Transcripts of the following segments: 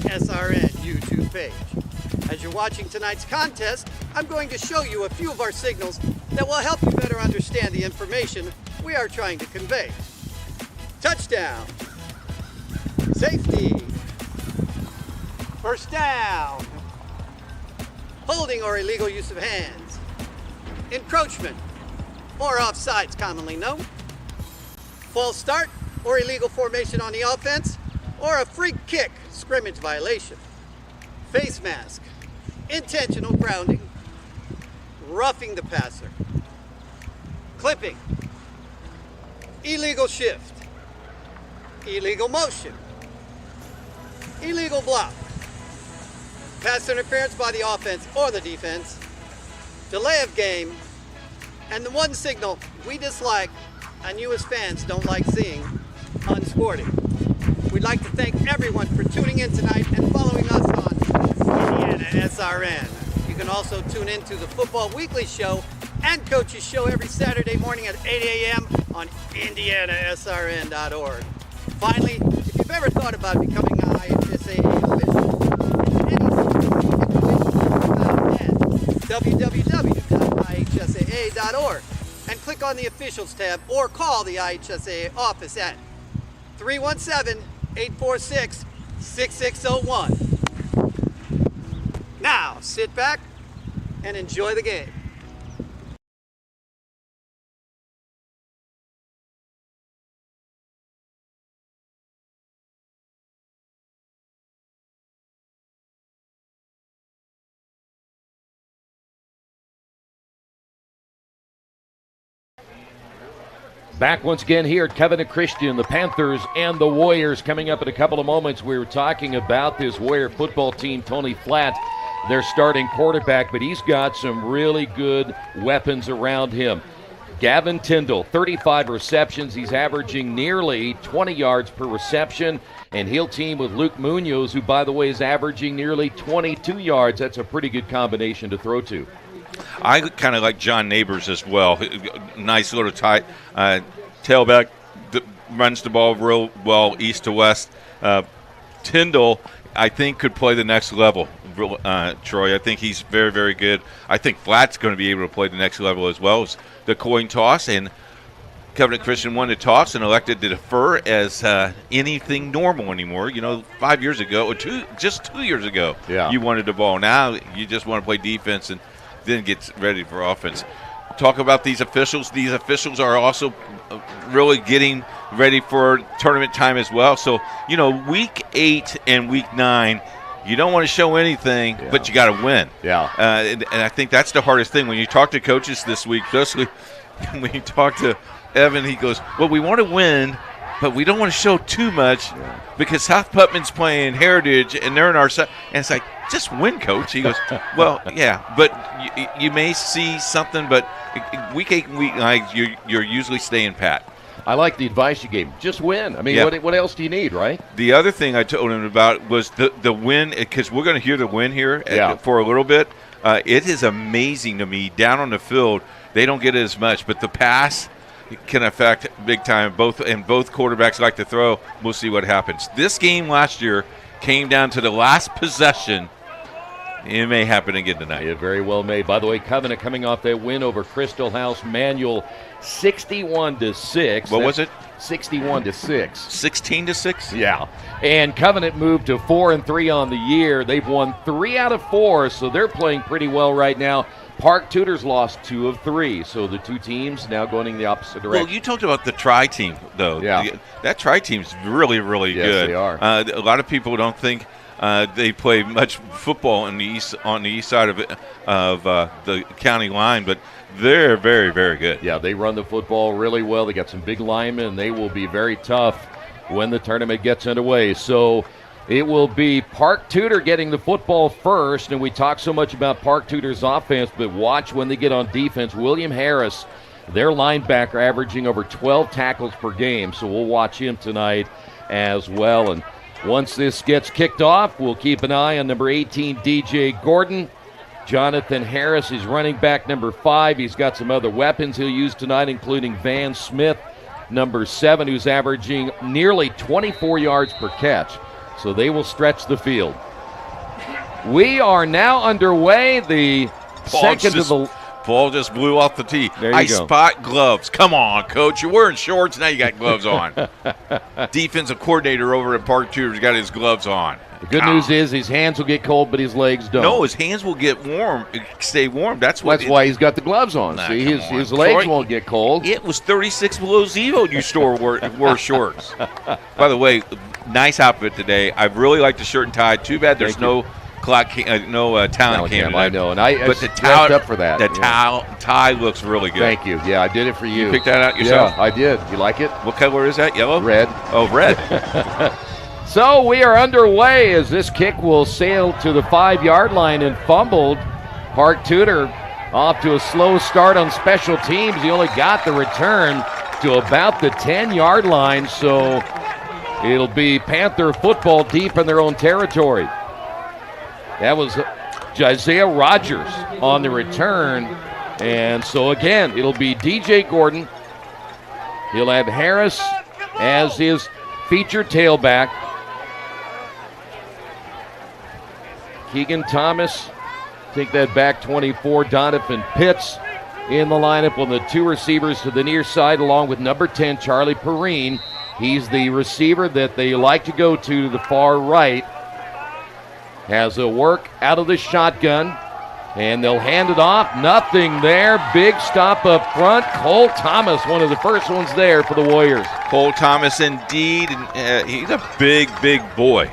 IndianaSRN YouTube page. As you're watching tonight's contest, I'm going to show you a few of our signals that will help you better understand the information we are trying to convey. Touchdown, safety, first down, holding or illegal use of hands, encroachment, or offsides commonly known, false start or illegal formation on the offense, or a free kick scrimmage violation, face mask, intentional grounding, roughing the passer, clipping, illegal shift, illegal motion, illegal block, pass interference by the offense or the defense, delay of game, and the one signal we dislike and you as fans don't like seeing, unsporting. We'd like to thank everyone for tuning in tonight and following us on IndianaSRN. You can also tune in to the Football Weekly Show and Coach's Show every Saturday morning at 8 a.m. on IndianaSRN.org. Finally, if you've ever thought about becoming an IHSAA official, www.ihsaa.org and click on the Officials tab or call the IHSAA office at 317-846-6601. Now, sit back and enjoy the game. Back once again here at Covenant Christian, the Panthers and the Warriors coming up in a couple of moments. We were talking about this Warrior football team, Tony Flatt, their starting quarterback, but he's got some really good weapons around him. Gavin Tyndall, 35 receptions. He's averaging nearly 20 yards per reception, and he'll team with Luke Munoz, who, by the way, is averaging nearly 22 yards. That's a pretty good combination to throw to. I kind of like John Neighbors as well. Nice little tight tailback that runs the ball real well east to west. Tyndall, I think, could play the next level, Troy. I think he's very, very good. I think Flatt's going to be able to play the next level as well as the coin toss. And Covenant Christian won the toss and elected to defer as anything normal anymore. You know, 5 years ago, or just 2 years ago, you wanted the ball. Now you just want to play defense and then get ready for offense. Talk about these officials. These officials are also really getting ready for tournament time as well. So, you know, week 8 and week 9, you don't want to show anything, but you got to win. And I think that's the hardest thing. When you talk to coaches this week, especially when you talk to Evan, he goes, well, we want to win, but we don't want to show too much because South Putman's playing Heritage and they're in our side. And it's like, just win, coach. He goes, well, yeah, but you may see something, but week 8 and week 9, you're usually staying pat. I like the advice you gave him. Just win. I mean, what else do you need, right? The other thing I told him about was the win, because we're going to hear the win here for a little bit. It is amazing to me. Down on the field, they don't get it as much, but the pass can affect big time. Both quarterbacks like to throw. We'll see what happens. This game last year came down to the last possession. It may happen again tonight. Yeah, very well made. By the way, Covenant coming off that win over Crystal House Manual, 61-6. What was it? 61-6. 16-6? Yeah. And Covenant moved to 4-3 on the year. They've won 3 out of 4, so they're playing pretty well right now. Park Tudor's lost 2 of 3, so the two teams now going in the opposite direction. Well, you talked about the tri-team, though. Yeah. That tri-team's really, really good. Yes, they are. A lot of people don't think they play much football on the east side of the county line, but they're very, very good. Yeah, they run the football really well. They got some big linemen, and they will be very tough when the tournament gets underway. So it will be Park Tudor getting the football first, and we talk so much about Park Tudor's offense, but watch when they get on defense. William Harris, their linebacker, averaging over 12 tackles per game, so we'll watch him tonight as well. And once this gets kicked off, we'll keep an eye on number 18, DJ Gordon. Jonathan Harris is running back number 5. He's got some other weapons he'll use tonight, including Van Smith, number 7, who's averaging nearly 24 yards per catch. So they will stretch the field. We are now underway. The second to the ball just blew off the tee. There you I go. spot gloves. Come on, Coach. You're wearing shorts. Now you got gloves on. Defensive coordinator over at Park Tudor's got his gloves on. The good news is his hands will get cold, but his legs don't. No, his hands will get warm, stay warm. That's why he's got the gloves on. Nah, See, come his on. legs Troy, won't get cold. It was 36 below zero. You store wore shorts. By the way, nice outfit today. I really like the shirt and tie. Too bad there's no talent cam. I know, and but the dressed up for that. The tie looks really good. Thank you. Yeah, I did it for you. You picked that out yourself? Yeah, I did. You like it? What color is that? Yellow? Red. Oh, red. So we are underway as this kick will sail to the 5-yard line and fumbled. Park Tudor off to a slow start on special teams. He only got the return to about the 10-yard line, so it'll be Panther football deep in their own territory. That was Isaiah Rogers on the return, and so again, it'll be DJ Gordon. He'll have Harris as his featured tailback. Keegan Thomas, take that back 24. Donovan Pitts in the lineup on the 2 receivers to the near side, along with number 10, Charlie Perrine. He's the receiver that they like to go to the far right. Has a work out of the shotgun, and they'll hand it off. Nothing there. Big stop up front. Cole Thomas, one of the first ones there for the Warriors. Cole Thomas, indeed. He's a big, big boy.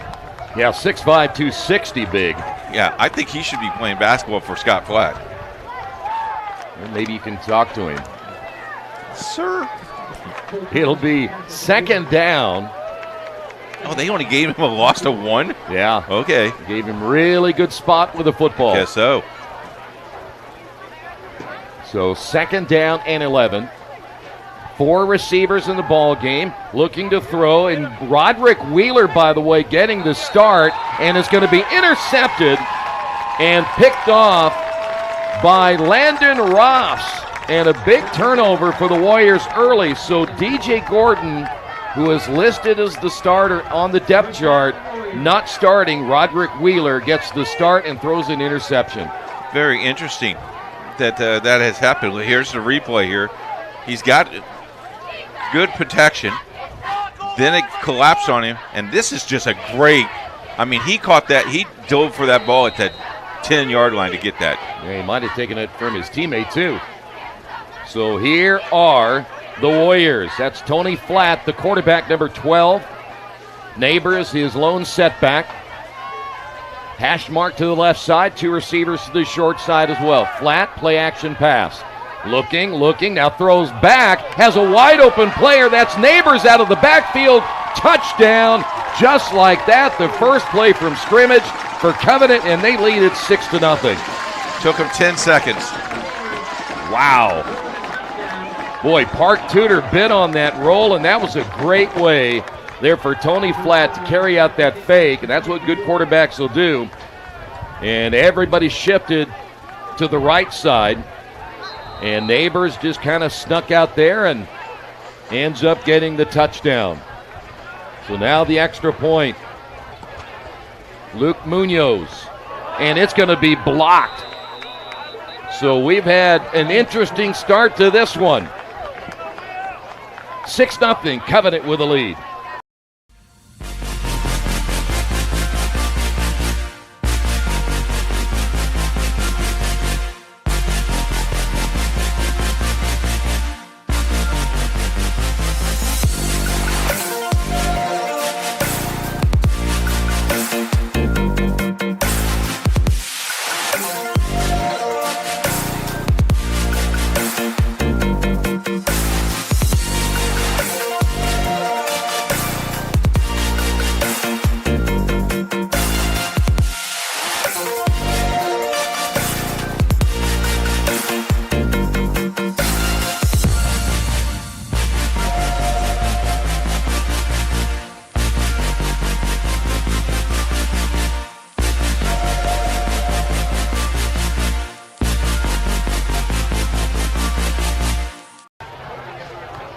Yeah, 6'5", 260 big. Yeah, I think he should be playing basketball for Scott Flatt. Well, maybe you can talk to him. Sir? It'll be second down. Oh, they only gave him a loss of 1? Yeah. Okay. Gave him really good spot with the football. Guess so. So second down and 11. 4 receivers in the ball game looking to throw, and Roderick Wheeler, by the way, getting the start, and is going to be intercepted and picked off by Landon Ross, and a big turnover for the Warriors early. So DJ Gordon, who is listed as the starter on the depth chart, not starting. Roderick Wheeler gets the start and throws an interception. Very interesting that that has happened. Here's the replay here. He's got good protection. Then it collapsed on him, and this is just a great, I mean, he caught that. He dove for that ball at that 10-yard line to get that. Yeah, he might have taken it from his teammate, too. So here are the Warriors. That's Tony Flatt, the quarterback, number 12. Neighbors, his lone setback. Hash mark to the left side, 2 receivers to the short side as well. Flatt, play action pass. Looking, now throws back, has a wide open player. That's Neighbors out of the backfield. Touchdown, just like that. The first play from scrimmage for Covenant, and they lead it 6-0. Took him 10 seconds. Wow. Boy, Park Tudor bit on that roll, and that was a great way there for Tony Flatt to carry out that fake, and that's what good quarterbacks will do. And everybody shifted to the right side, and Neighbors just kind of snuck out there and ends up getting the touchdown. So now the extra point. Luke Munoz, and it's going to be blocked. So we've had an interesting start to this one. 6-0, Covenant with a lead.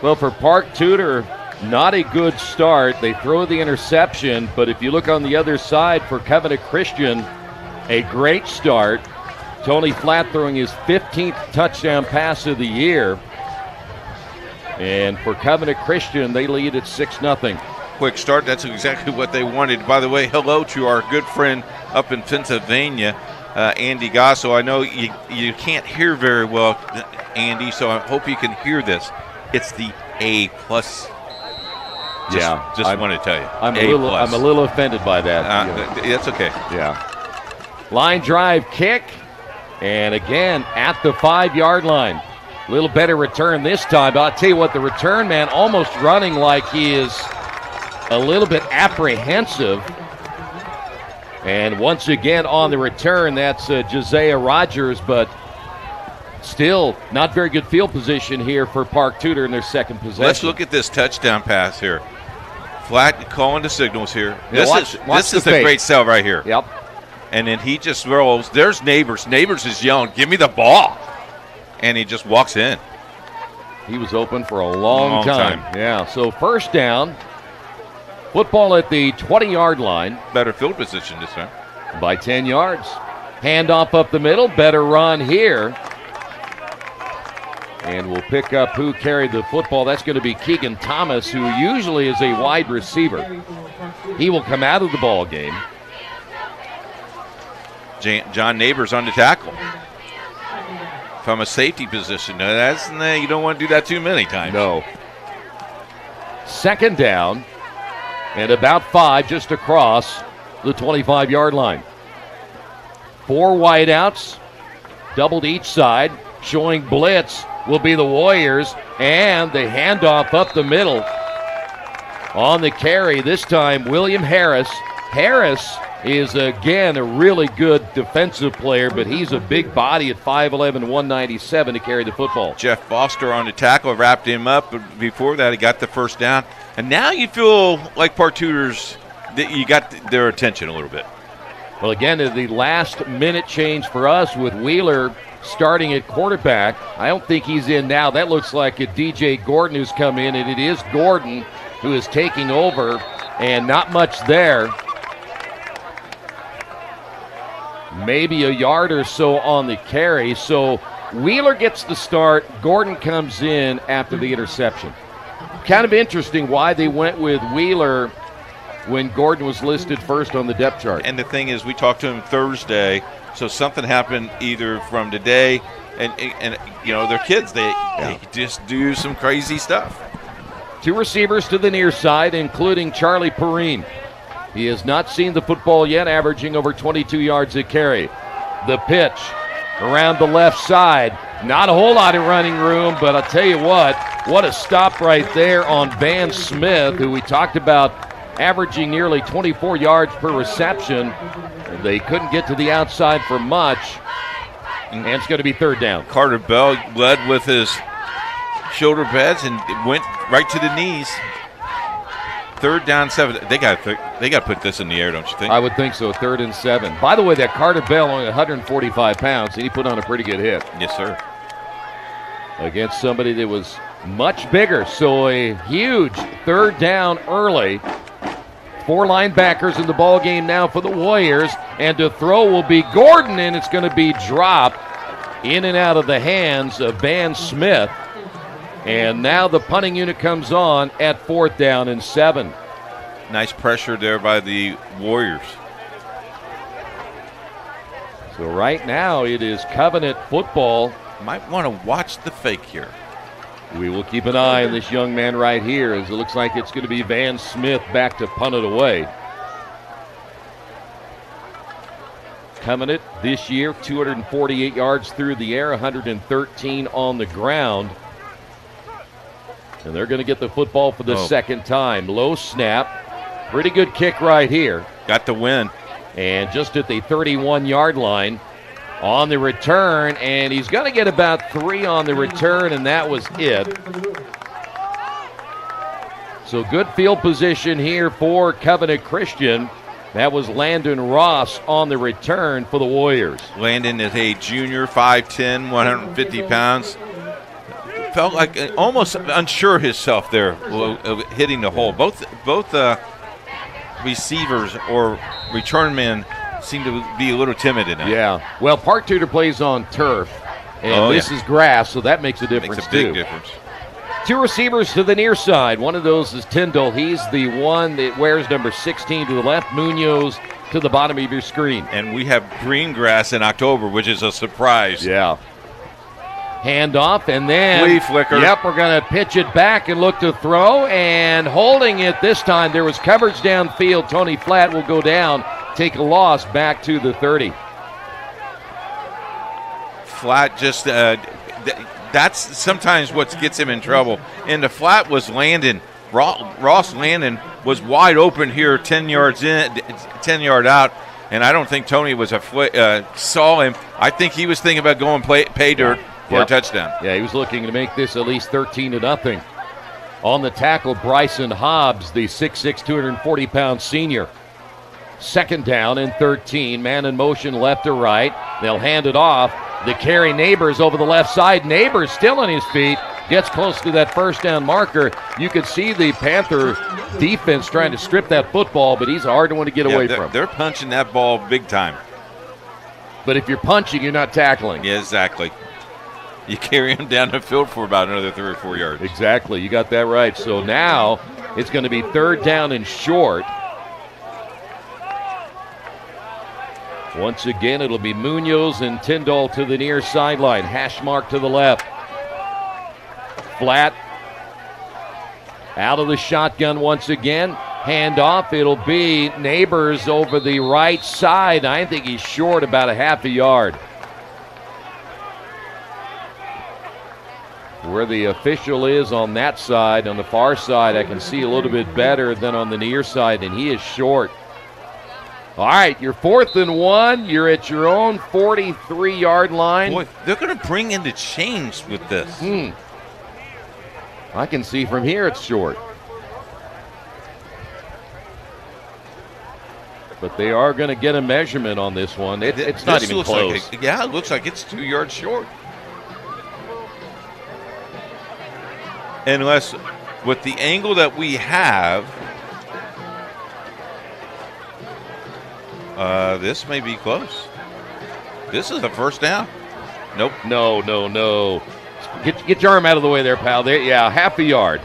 Well, for Park Tudor, not a good start. They throw the interception, but if you look on the other side for Covenant Christian, a great start. Tony Flatt throwing his 15th touchdown pass of the year. And for Covenant Christian, they lead at 6-0. Quick start. That's exactly what they wanted. By the way, hello to our good friend up in Pennsylvania, Andy Gasso. I know you can't hear very well, Andy, so I hope you can hear this. It's the A+. Just want to tell you. I'm a little offended by that. That's okay. Yeah. Line drive kick. And again, at the 5-yard line. A little better return this time. But I'll tell you what, the return man almost running like he is a little bit apprehensive. And once again on the return, that's Josiah Rogers, but still not very good field position here for Park Tudor in their second possession. Let's look at this touchdown pass here. Flat calling the signals here. This is a great sell right here. Yep. And then he just throws. There's Neighbors. Neighbors is yelling, "Give me the ball." And he just walks in. He was open for a long time. Yeah, so first down. Football at the 20-yard line. Better field position this time. By 10 yards. Handoff up the middle. Better run here. And we'll pick up who carried the football. That's going to be Keegan Thomas, who usually is a wide receiver. He will come out of the ball game. John Neighbors on the tackle. From a safety position. Now you don't want to do that too many times. No. Second down and about 5 just across the 25-yard line. 4 wideouts, doubled each side, showing blitz will be the Warriors, and the handoff up the middle on the carry. This time, William Harris. Harris is, again, a really good defensive player, but he's a big body at 5'11", 197 to carry the football. Jeff Foster on the tackle, wrapped him up. But before that, he got the first down. And now you feel like Park Tudor's, that you got their attention a little bit. Well, again, the last-minute change for us with Wheeler starting at quarterback. I don't think he's in now. That looks like a DJ Gordon who's come in, and it is Gordon who is taking over, and not much there. Maybe a yard or so on the carry. So Wheeler gets the start. Gordon comes in after the interception. Kind of interesting why they went with Wheeler when Gordon was listed first on the depth chart. And the thing is, we talked to him Thursday, so something happened either from today, and you know, they're kids. They just do some crazy stuff. 2 receivers to the near side, including Charlie Perrine. He has not seen the football yet, averaging over 22 yards a carry. The pitch around the left side. Not a whole lot of running room, but I'll tell you what a stop right there on Van Smith, who we talked about averaging nearly 24 yards per reception. They couldn't get to the outside for much, and it's going to be third down. Carter Bell led with his shoulder pads and went right to the knees. Third down, 7. They got to put this in the air, don't you think? I would think so. 3rd and 7. By the way, that Carter Bell, only 145 pounds, and he put on a pretty good hit. Yes, sir. Against somebody that was much bigger. So a huge third down early. 4 linebackers in the ball game now for the Warriors, and to throw will be Gordon, and it's going to be dropped in and out of the hands of Van Smith. And now the punting unit comes on at 4th down and 7. Nice pressure there by the Warriors. So right now it is Covenant football. Might want to watch the fake here. We will keep an eye on this young man right here, as it looks like it's going to be Van Smith back to punt it away. Covenant this year, 248 yards through the air, 113 on the ground. And they're going to get the football for the second time. Low snap. Pretty good kick right here. Got the win. And just at the 31-yard line on the return. And he's going to get about 3 on the return, and that was it. So good field position here for Covenant Christian. That was Landon Ross on the return for the Warriors. Landon is a junior, 5'10", 150 pounds. felt like almost unsure of himself there, hitting the hole. Both receivers or return men seem to be a little timid in it. Yeah. Well, Park Tudor plays on turf, and this is grass, so that makes a difference, makes a big too. difference. Two receivers to the near side. One of those is Tyndall. He's the one that wears number 16 to the left. Munoz to the bottom of your screen. And we have green grass in October, which is a surprise. Yeah. Hand off, and then flea flicker. Yep, we're going to pitch it back and look to throw, and holding it this time. There was coverage downfield. Tony Flatt will go down, take a loss back to the 30. Flatt just that's sometimes what gets him in trouble. And the Flatt was landing. Ross Landon was wide open here, 10 yards in, 10 yard out, and I don't think Tony was saw him. I think he was thinking about going pay dirt for a touchdown. Yeah, he was looking to make this at least 13-0. On the tackle, Bryson Hobbs, the 6'6", 240-pound senior. Second down and 13. Man in motion left to right. They'll hand it off. The carry, Neighbors over the left side. Neighbors still on his feet. Gets close to that first down marker. You could see the Panther defense trying to strip that football, but he's a hard one to get away from. They're punching that ball big time. But if you're punching, you're not tackling. Yeah, exactly. You carry him down the field for about another 3 or 4 yards. Exactly. You got that right. So now it's going to be third down and short. Once again, it'll be Munoz and Tyndall to the near sideline. Hash mark to the left. Flat out of the shotgun once again. Hand off. It'll be Neighbors over the right side. I think he's short about a half a yard. Where the official is on that side, on the far side, I can see a little bit better than on the near side, and he is short. All right, you're 4th and 1. You're at your own 43-yard line. Boy, they're going to bring in the chains with this. I can see from here it's short. But they are going to get a measurement on this one. It's not even close. It looks like it's 2 yards short. Unless, with the angle that we have, this may be close. This is a first down. Nope. No. Get your arm out of the way there, pal. There, yeah, half a yard.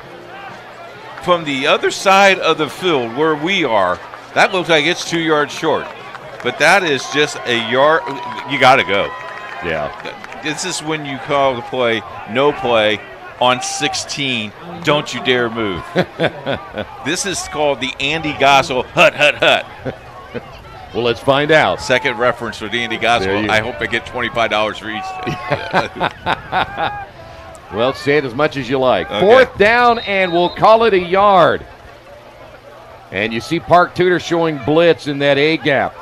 From the other side of the field where we are, that looks like it's 2 yards short. But that is just a yard. You got to go. Yeah. This is when you call the play, no play on 16. Don't you dare move. This is called the Andy Gossel hut, hut, hut. Well, let's find out. Second reference with Andy Gossel. I hope I get $25 for each. Well, say it as much as you like. Okay. 4th down, and we'll call it a yard. And you see Park Tudor showing blitz in that A gap.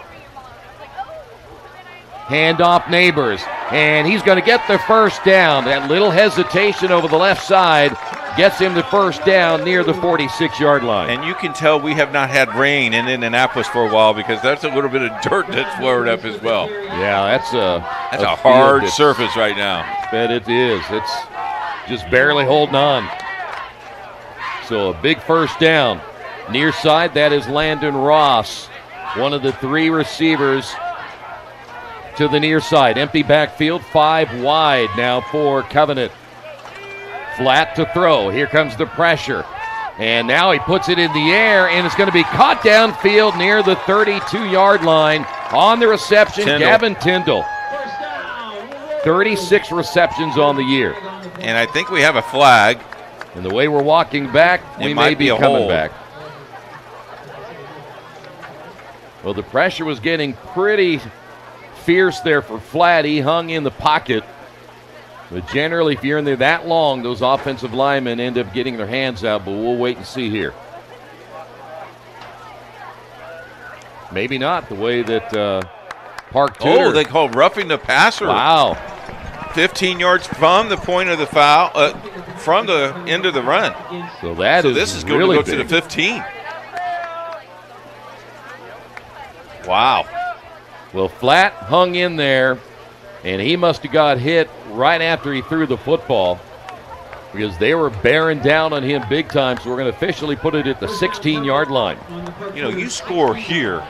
Hand off Neighbors, and he's going to get the first down. That little hesitation over the left side gets him the first down near the 46-yard line. And you can tell we have not had rain in Indianapolis for a while because that's a little bit of dirt that's flowed up as well. Yeah, that's a hard surface right now. Bet it is. It's just barely holding on. So a big first down. Near side, that is Landon Ross, one of the 3 receivers to the near side. Empty backfield, 5 wide now for Covenant. Flat to throw. Here comes the pressure. And now he puts it in the air, and it's going to be caught downfield near the 32-yard line on the reception. Gavin Tyndall. 36 receptions on the year. And I think we have a flag. And the way we're walking back, we may be coming back. Well, the pressure was getting pretty fierce there for Flatt. He hung in the pocket. But generally, if you're in there that long, those offensive linemen end up getting their hands out, but we'll wait and see here. Maybe not the way that Park Tudor. Oh, they call roughing the passer. Wow. 15 yards from the point of the foul, from the end of the run. So this is going really to go to the 15. Wow. Well, Flatt hung in there, and he must have got hit right after he threw the football. because they were bearing down on him big time. So we're going to officially put it at the 16-yard line. You know, you score here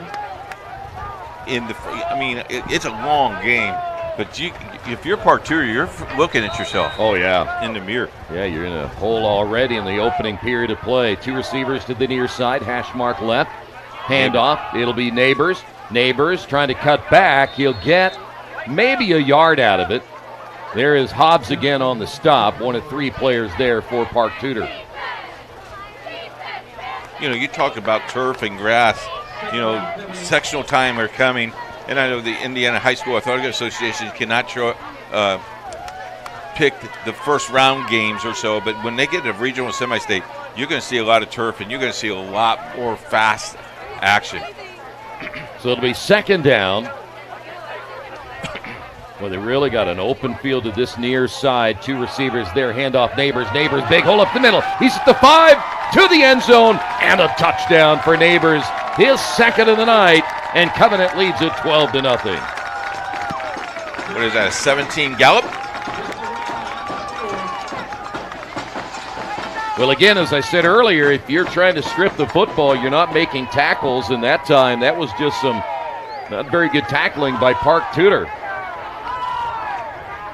it's a long game, but if you're Park Tudor, you're looking at yourself. Oh, yeah. In the mirror. Yeah, you're in a hole already in the opening period of play. 2 receivers to the near side, hash mark left. Handoff, it'll be Neighbors. Neighbors trying to cut back. He'll get maybe a yard out of it. There is Hobbs again on the stop. 1 of 3 players there for Park Tudor. You know, you talk about turf and grass. You know, sectional time are coming. And I know the Indiana High School Athletic Association cannot pick the first round games or so, but when they get to regional semi-state, you're going to see a lot of turf and you're going to see a lot more fast action. So it'll be 2nd down. Well, they really got an open field to this near side. 2 receivers there. Handoff Neighbors. Neighbors, big hole up the middle. He's at the 5, to the end zone, and a touchdown for Neighbors. His 2nd of the night, and Covenant leads it 12-0. What is that, a 17 gallop? Well, again, as I said earlier, if you're trying to strip the football, you're not making tackles. In that time, that was just some not very good tackling by Park Tudor.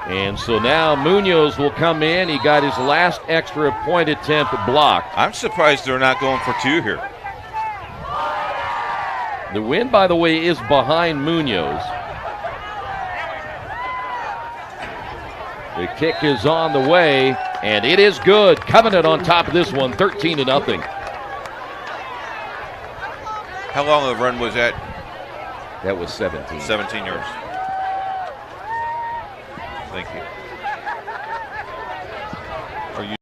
And so now Munoz will come in. He got his last extra point attempt blocked. I'm surprised they're not going for 2 here. The wind, by the way, is behind Munoz. The kick is on the way, and it is good. Covenant on top of this one, 13-0. How long of a run was that? That was 17. 17 yards. Thank you. Are you?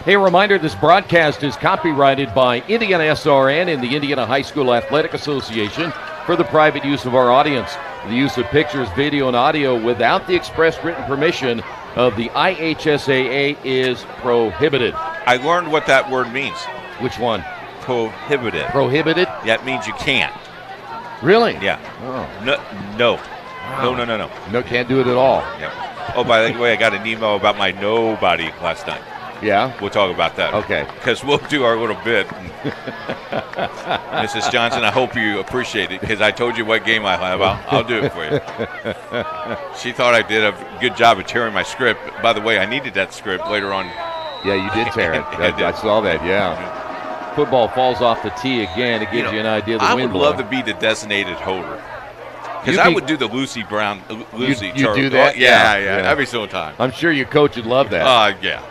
Hey, a reminder, this broadcast is copyrighted by IndianaSRN and the Indiana High School Athletic Association for the private use of our audience. The use of pictures, video, and audio without the express written permission of the IHSAA is prohibited. I learned what that word means. Which one? Prohibited. Prohibited? That means you can't. Really? Yeah. Oh. No. Wow. No. No, can't do it at all. Yeah. Oh, by the way, I got an email about my nobody last night. Yeah? We'll talk about that. Okay. Because we'll do our little bit. Mrs. Johnson, I hope you appreciate it because I told you what game I have. I'll do it for you. She thought I did a good job of tearing my script. By the way, I needed that script later on. Yeah, you did tear it. I saw that, yeah. Football falls off the tee again. It gives you an idea of the wind blowing. I would love to be the designated holder. Because I would do the Lucy Charlie. You do that? Yeah, every single time. I'm sure your coach would love that. Yeah.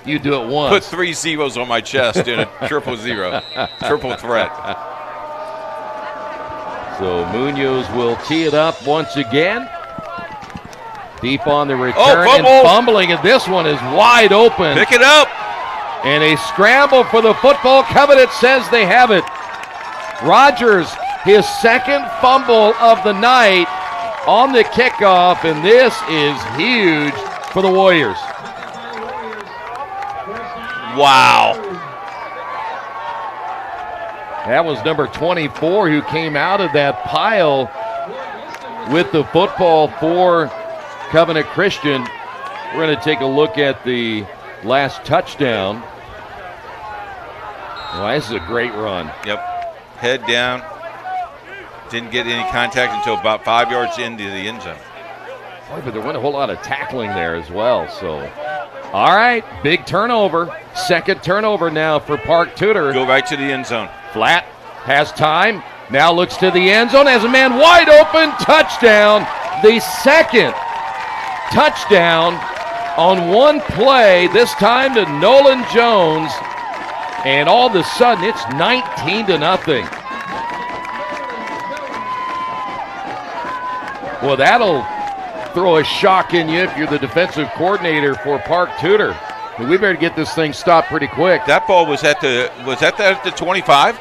You do it once. Put 3 zeros on my chest in a 000. Triple threat. So Munoz will tee it up once again. Deep on the return and fumbling, and this one is wide open. Pick it up. And a scramble for the football. Covenant says they have it. Rogers, his 2nd fumble of the night on the kickoff, and this is huge for the Warriors. Wow. That was number 24 who came out of that pile with the football for Covenant Christian. We're going to take a look at the last touchdown. Well, this is a great run. Yep. Head down. Didn't get any contact until about 5 yards into the end zone. Boy, but there wasn't a whole lot of tackling there as well. So, all right, big turnover. 2nd turnover now for Park Tudor. Go right to the end zone. Flat, has time, now looks to the end zone, has a man wide open, touchdown. The 2nd touchdown on one play, this time to Nolan Jones. And all of a sudden, it's 19-0. Well, that'll throw a shock in you if you're the defensive coordinator for Park Tudor. We better get this thing stopped pretty quick. That ball was at the 25?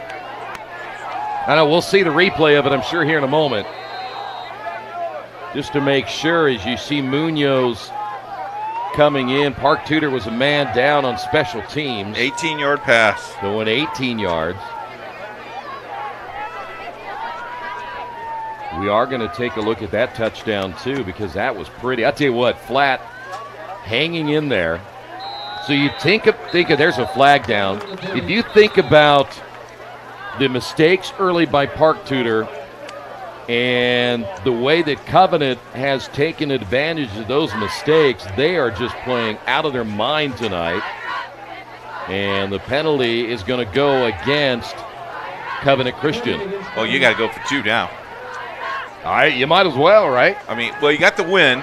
I know, we'll see the replay of it, I'm sure, here in a moment. Just to make sure, as you see Munoz coming in, Park Tudor was a man down on special teams. 18-yard pass. Going 18 yards. We are going to take a look at that touchdown, too, because that was pretty. I'll tell you what, flat, hanging in there. So you think of there's a flag down. If you think about the mistakes early by Park Tudor and the way that Covenant has taken advantage of those mistakes, they are just playing out of their mind tonight. And the penalty is going to go against Covenant Christian. Oh, you got to go for 2 now. All right, you might as well, right? I mean, well, you got the win,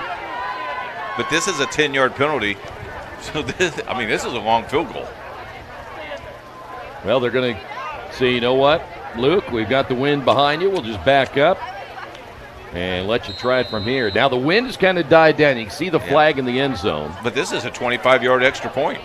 but this is a 10-yard penalty. So this is a long field goal. Well, they're going to say, you know what, Luke, we've got the wind behind you. We'll just back up and let you try it from here. Now the wind has kind of died down. You can see the flag in the end zone. But this is a 25-yard extra point.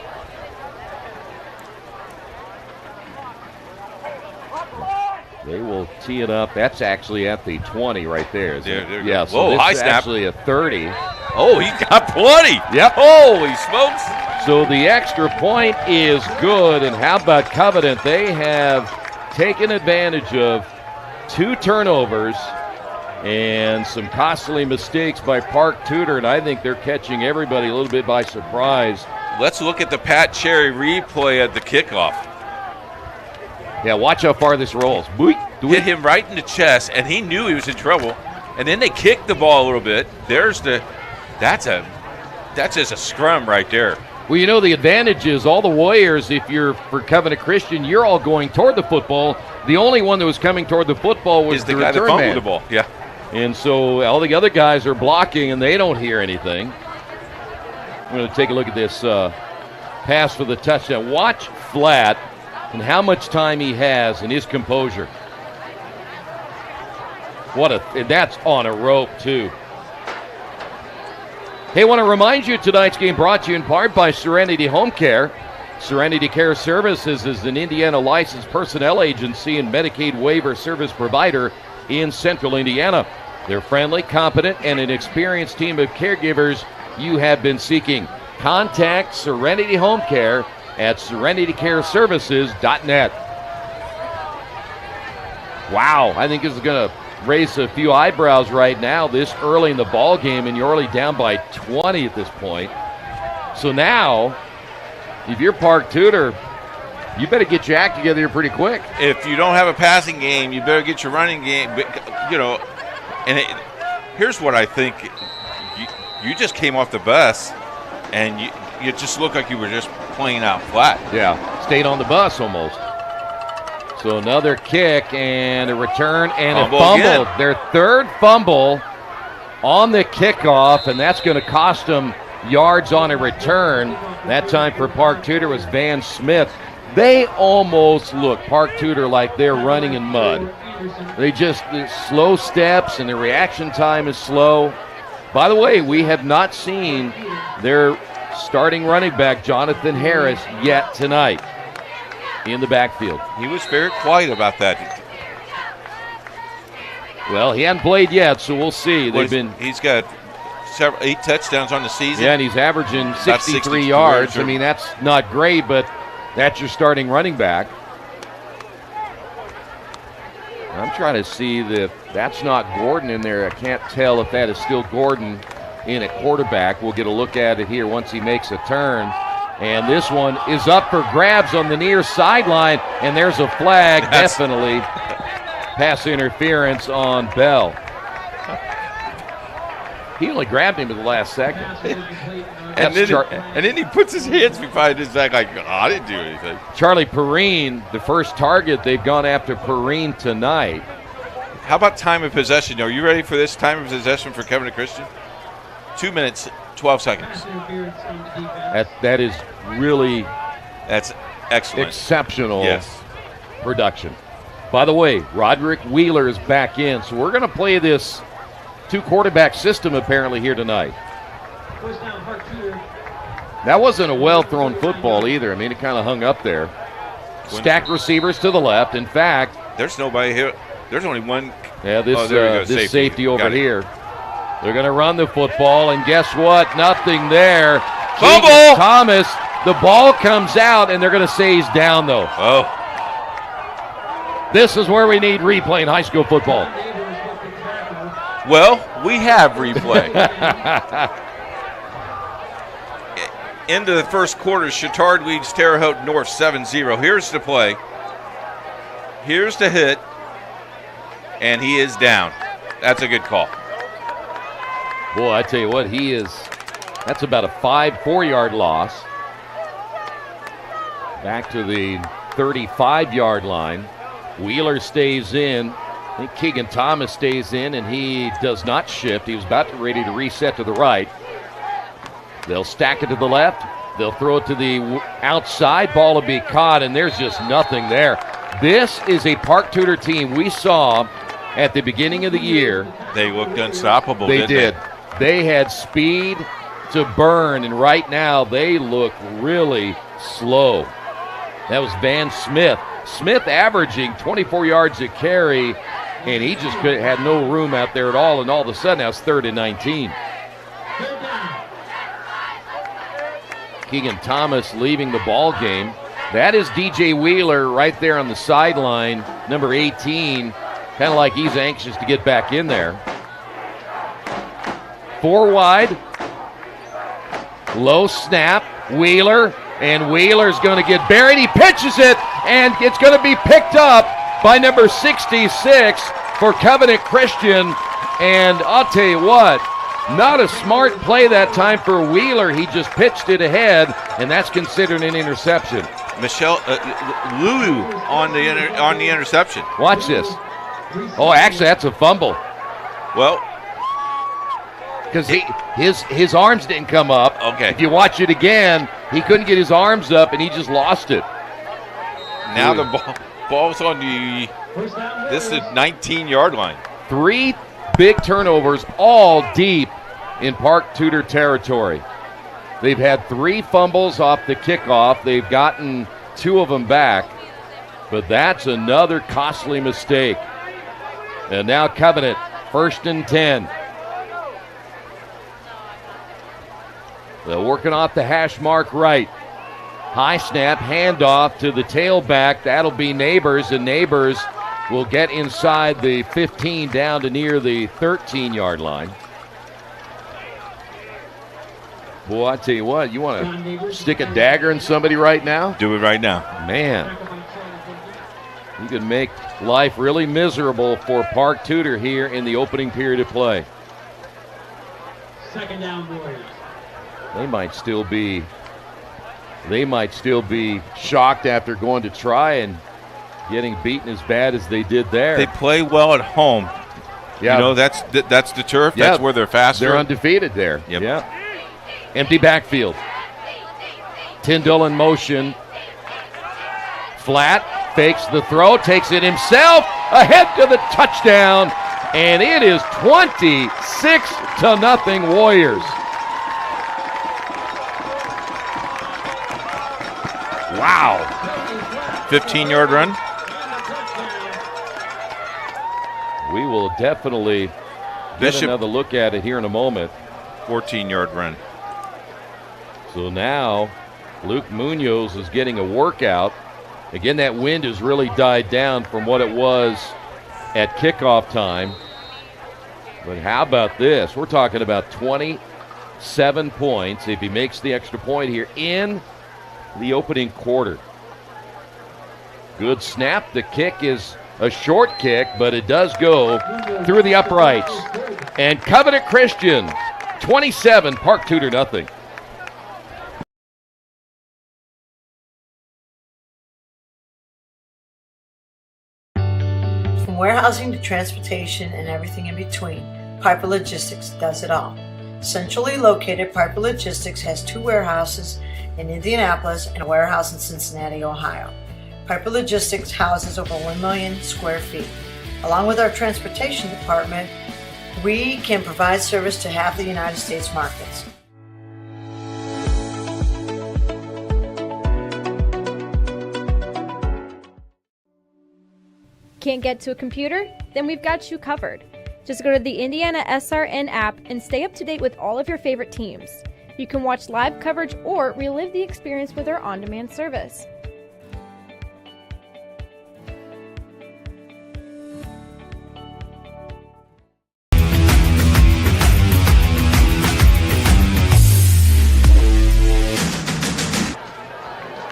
They will tee it up. That's actually at the 20 right there. Yeah. So whoa, this is snap. actually a 30. Oh, he got plenty. Yep. Holy smokes. So the extra point is good. And how about Covenant? They have taken advantage of 2 turnovers and some costly mistakes by Park Tudor, and I think they're catching everybody a little bit by surprise. Let's look at the Pat Cherry replay at the kickoff. Yeah, watch how far this rolls. Hit him right in the chest, and he knew he was in trouble. And then they kicked the ball a little bit. That's just a scrum right there. Well, you know, the advantage is all the Warriors, if you're for Covenant Christian, you're all going toward the football. The only one that was coming toward the football was the guy that return fumbled man. the ball. Yeah. And so all the other guys are blocking, and they don't hear anything. I'm going to take a look at this pass for the touchdown. Watch Flat and how much time he has and his composure. And that's on a rope, too. Hey, I want to remind you tonight's game brought to you in part by Serenity Home Care. Serenity Care Services is an Indiana licensed personnel agency and Medicaid waiver service provider in central Indiana. They're friendly, competent, and an experienced team of caregivers you have been seeking. Contact Serenity Home Care at serenitycareservices.net. Wow, I think this is going to raise a few eyebrows right now this early in the ball game, and you're already down by 20 at this point. So now, if you're Park Tudor, you better get your act together here pretty quick. If you don't have a passing game, you better get your running game. You know, and here's what I think. You just came off the bus, and you just looked like you were just playing out flat. Yeah, stayed on the bus almost. So another kick and a return and a fumble. Again. Their third fumble on the kickoff, and that's going to cost them yards on a return. That time for Park Tudor was Van Smith. They almost look, Park Tudor, like they're running in mud. They just slow steps, and the reaction time is slow. By the way, we have not seen their starting running back, Jonathan Harris, yet tonight in the backfield. He was very quiet about that. Well, he hasn't played yet, so we'll see. He's got 8 touchdowns on the season. Yeah, and he's averaging 63 yards. I mean, that's not great, but that's your starting running back. I'm trying to see if that's not Gordon in there. I can't tell if that is still Gordon in at quarterback. We'll get a look at it here once he makes a turn. And this one is up for grabs on the near sideline, and there's a flag, definitely. Pass interference on Bell. He only grabbed him at the last second. and then he puts his hands behind his back like, I didn't do anything. Charlie Perrine, the first target, they've gone after Perrine tonight. How about time of possession? Are you ready for this time of possession for Covenant Christian? 2 minutes, 12 seconds. That is really excellent. Exceptional Yes. production. By the way, Roderick Wheeler is back in, so we're going to play this 2-quarterback system apparently here tonight. That wasn't a well-thrown football either. I mean, it kind of hung up there. Stacked receivers to the left. In fact, there's nobody here. There's only one. Yeah, this Safety. safety over Got it. here. They're going to run the football, and guess what? Nothing there. Fumble! Keegan Thomas, the ball comes out, and they're going to say he's down, though. Oh. This is where we need replay in high school football. Well, we have replay. Into the first quarter, Chittard leads Terre Haute North 7-0. Here's the play. Here's the hit. And he is down. That's a good call. Boy, I tell you what, that's about a 4-yard loss. Back to the 35-yard line. Wheeler stays in. I think Keegan Thomas stays in, and he does not shift. He was about ready to reset to the right. They'll stack it to the left. They'll throw it to the outside. Ball will be caught, and there's just nothing there. This is a Park Tudor team we saw at the beginning of the year. They looked unstoppable, They didn't did. They had speed to burn, and right now they look really slow. That was Van Smith. Smith averaging 24 yards a carry, and he just had no room out there at all, and all of a sudden now it's 3rd and 19. Keegan Thomas leaving the ball game. That is DJ Wheeler right there on the sideline, number 18. Kind of like he's anxious to get back in there. 4 wide. Low snap. Wheeler. And Wheeler's going to get buried. He pitches it, and it's going to be picked up by number 66 for Covenant Christian. And I'll tell you what, not a smart play that time for Wheeler. He just pitched it ahead, and that's considered an interception. Michelle Lulu on the interception. Watch this. Oh, actually, that's a fumble. Well, because his arms didn't come up. Okay. If you watch it again, he couldn't get his arms up, and he just lost it. Now the ball's on this is the 19-yard line. 3 big turnovers, all deep in Park Tudor territory. They've had 3 fumbles off the kickoff. They've gotten 2 of them back, but that's another costly mistake. And now Covenant, 1st and 10. They're working off the hash mark right. High snap, handoff to the tailback. That'll be Neighbors, and Neighbors will get inside the 15 down to near the 13-yard line. Boy, I tell you what, you want to stick a dagger in somebody right now? Do it right now. Man, you could make life really miserable for Park Tudor here in the opening period of play. 2nd down, Warriors. They might still be shocked after going to try and getting beaten as bad as they did there. They play well at home. Yeah. You know, that's the turf. Yeah. That's where they're faster. They're undefeated there. Yep. Yeah. Empty backfield. Tyndall in motion. Flat, fakes the throw, takes it himself, ahead to the touchdown, and it is 26-0 Warriors. Wow. 15-yard run. We will definitely get Bishop. another look at it here in a moment. 14-yard run. So now Luke Munoz is getting a workout. Again, that wind has really died down from what it was at kickoff time. But how about this? We're talking about 27 points if he makes the extra point here in the opening quarter. Good snap. The kick is a short kick, but it does go through the uprights. And Covenant Christian, 27, Park Tudor nothing. From warehousing to transportation and everything in between, Piper Logistics does it all. Centrally located, Piper Logistics has 2 warehouses in Indianapolis and a warehouse in Cincinnati, Ohio. Piper Logistics houses over 1 million square feet. Along with our transportation department, we can provide service to half the United States markets. Can't get to a computer? Then we've got you covered. Just go to the IndianaSRN app and stay up to date with all of your favorite teams. You can watch live coverage or relive the experience with our on-demand service.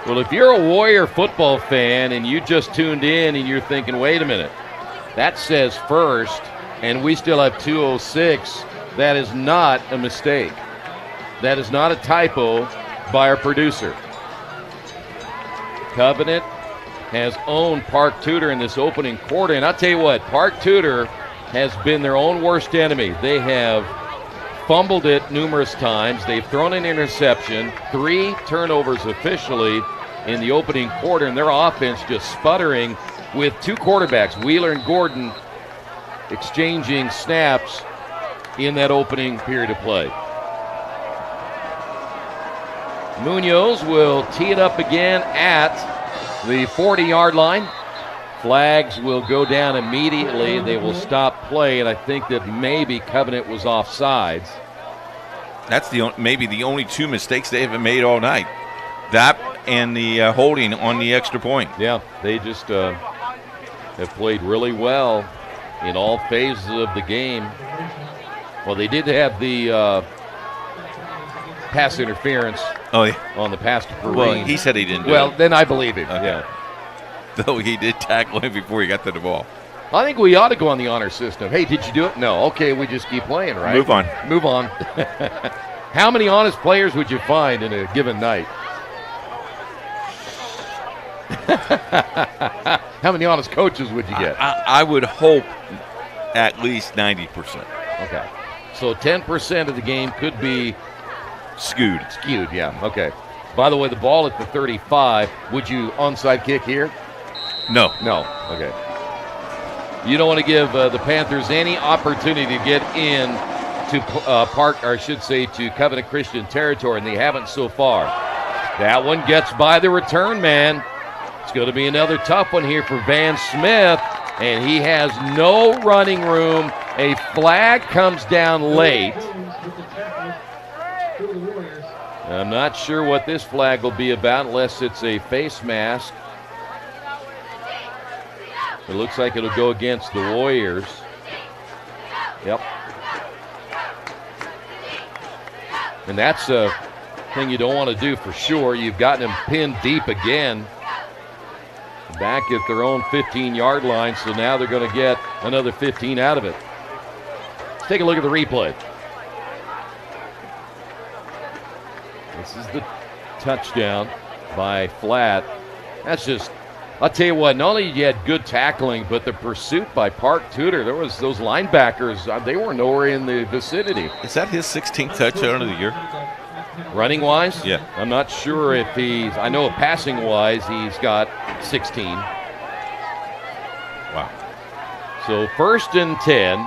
Well, if you're a Warrior football fan and you just tuned in and you're thinking, wait a minute, that says first and we still have 2:06, that is not a mistake. That is not a typo by our producer. Covenant has owned Park Tudor in this opening quarter, and I'll tell you what, Park Tudor has been their own worst enemy. They have fumbled it numerous times. They've thrown an interception, 3 turnovers officially in the opening quarter, and their offense just sputtering with 2 quarterbacks, Wheeler and Gordon, exchanging snaps in that opening period of play. Munoz will tee it up again at the 40-yard line. Flags will go down immediately. They will stop play, and I think that maybe Covenant was offsides. That's maybe the only 2 mistakes they haven't made all night. That and the holding on the extra point. Yeah, they just have played really well in all phases of the game. Well, they did have the pass interference on the pass to Perrine. Well, he said he didn't do it. Well, then I believe him, Okay. yeah. Though he did tackle him before he got to the ball. I think we ought to go on the honor system. Hey, did you do it? No. Okay, we just keep playing, right? Move on. Move on. How many honest players would you find in a given night? How many honest coaches would you get? I would hope at least 90%. Okay. So 10% of the game could be Skewed, yeah. Okay. By the way, the ball at the 35, would you onside kick here? No. No. Okay. You don't want to give the Panthers any opportunity to get in to to Covenant Christian territory, and they haven't so far. That one gets by the return man. It's going to be another tough one here for Van Smith, and he has no running room. A flag comes down late. I'm not sure what this flag will be about unless it's a face mask. It looks like it'll go against the Warriors. Yep. And that's a thing you don't want to do for sure. You've gotten them pinned deep again. Back at their own 15-yard line, so now they're going to get another 15 out of it. Let's take a look at the replay. This is the touchdown by Flatt. That's just, I'll tell you what, not only you had good tackling, but the pursuit by Park Tudor, there was those linebackers, they were nowhere in the vicinity. Is that his 16th touchdown of the year? Running-wise? Yeah. I'm not sure if I know passing-wise, he's got 16. Wow. So 1st and 10.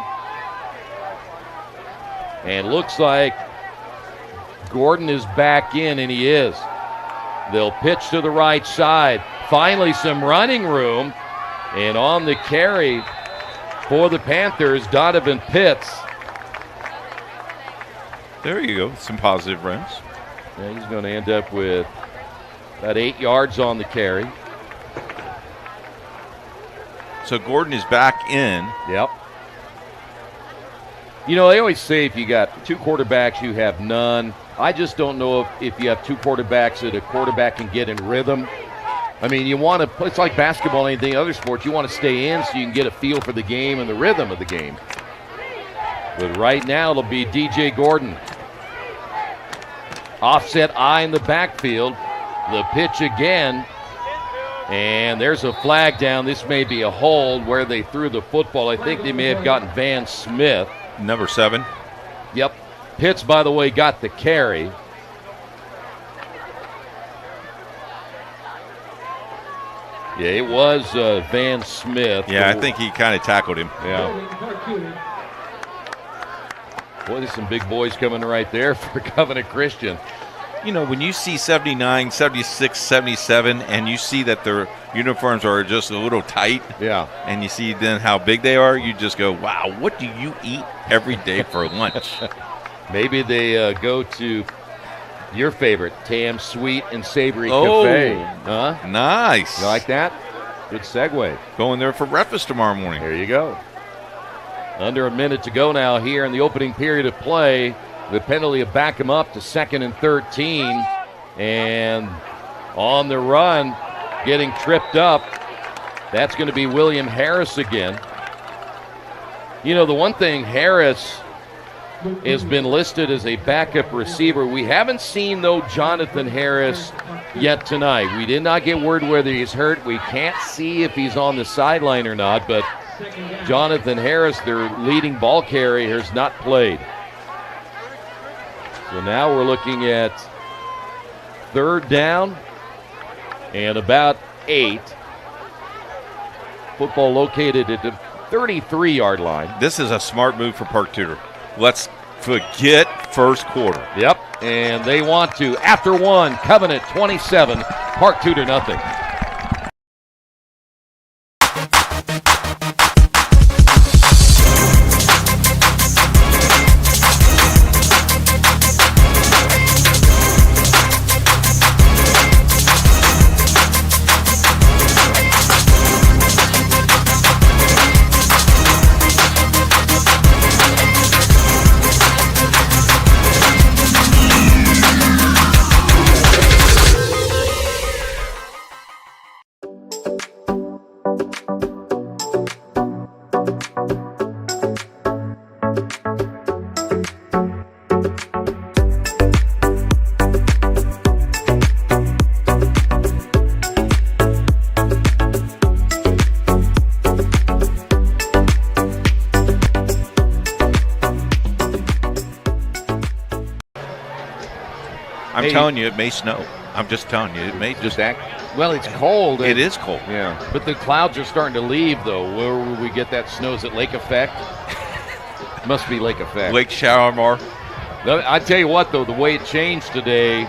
And looks like Gordon is back in, and he is. They'll pitch to the right side. Finally, some running room. And on the carry for the Panthers, Donovan Pitts. There you go. Some positive runs. Yeah, he's going to end up with about 8 yards on the carry. So Gordon is back in. Yep. You know, they always say if you got 2 quarterbacks, you have none. I just don't know if you have 2 quarterbacks that a quarterback can get in rhythm. I mean, you want to, it's like basketball and anything other sports, you want to stay in so you can get a feel for the game and the rhythm of the game. But right now it'll be DJ Gordon. Offset eye in the backfield. The pitch again. And there's a flag down. This may be a hold where they threw the football. I think they may have gotten Van Smith. Number 7. Yep. Pitts, by the way, got the carry. Yeah, it was Van Smith. Yeah, I think he kind of tackled him. Yeah. Boy, there's some big boys coming right there for Covenant Christian. You know, when you see 79, 76, 77, and you see that their uniforms are just a little tight, yeah, and you see then how big they are, you just go, wow, what do you eat every day for lunch? Maybe they go to your favorite, Tam Sweet and Savory Cafe. Huh? Nice. You like that? Good segue. Going there for breakfast tomorrow morning. There you go. Under a minute to go now here in the opening period of play. The penalty will back him up to 2nd and 13. And on the run, getting tripped up, that's going to be William Harris again. You know, the one thing, Harris has been listed as a backup receiver. We haven't seen, though, Jonathan Harris yet tonight. We did not get word whether he's hurt. We can't see if he's on the sideline or not, but Jonathan Harris, their leading ball carrier, has not played. So now we're looking at 3rd down and about 8. Football located at the 33-yard line. This is a smart move for Park Tudor. Let's forget first quarter. Yep, and they want to. After 1, Covenant 27, Park Tudor nothing. I'm telling you, it may snow. I'm just telling you, it may just act. Well, it's cold. It is cold. Yeah. But the clouds are starting to leave, though. Where will we get that snow? Is it lake effect? Must be lake effect. Lake Shalimar. I tell you what, though, the way it changed today,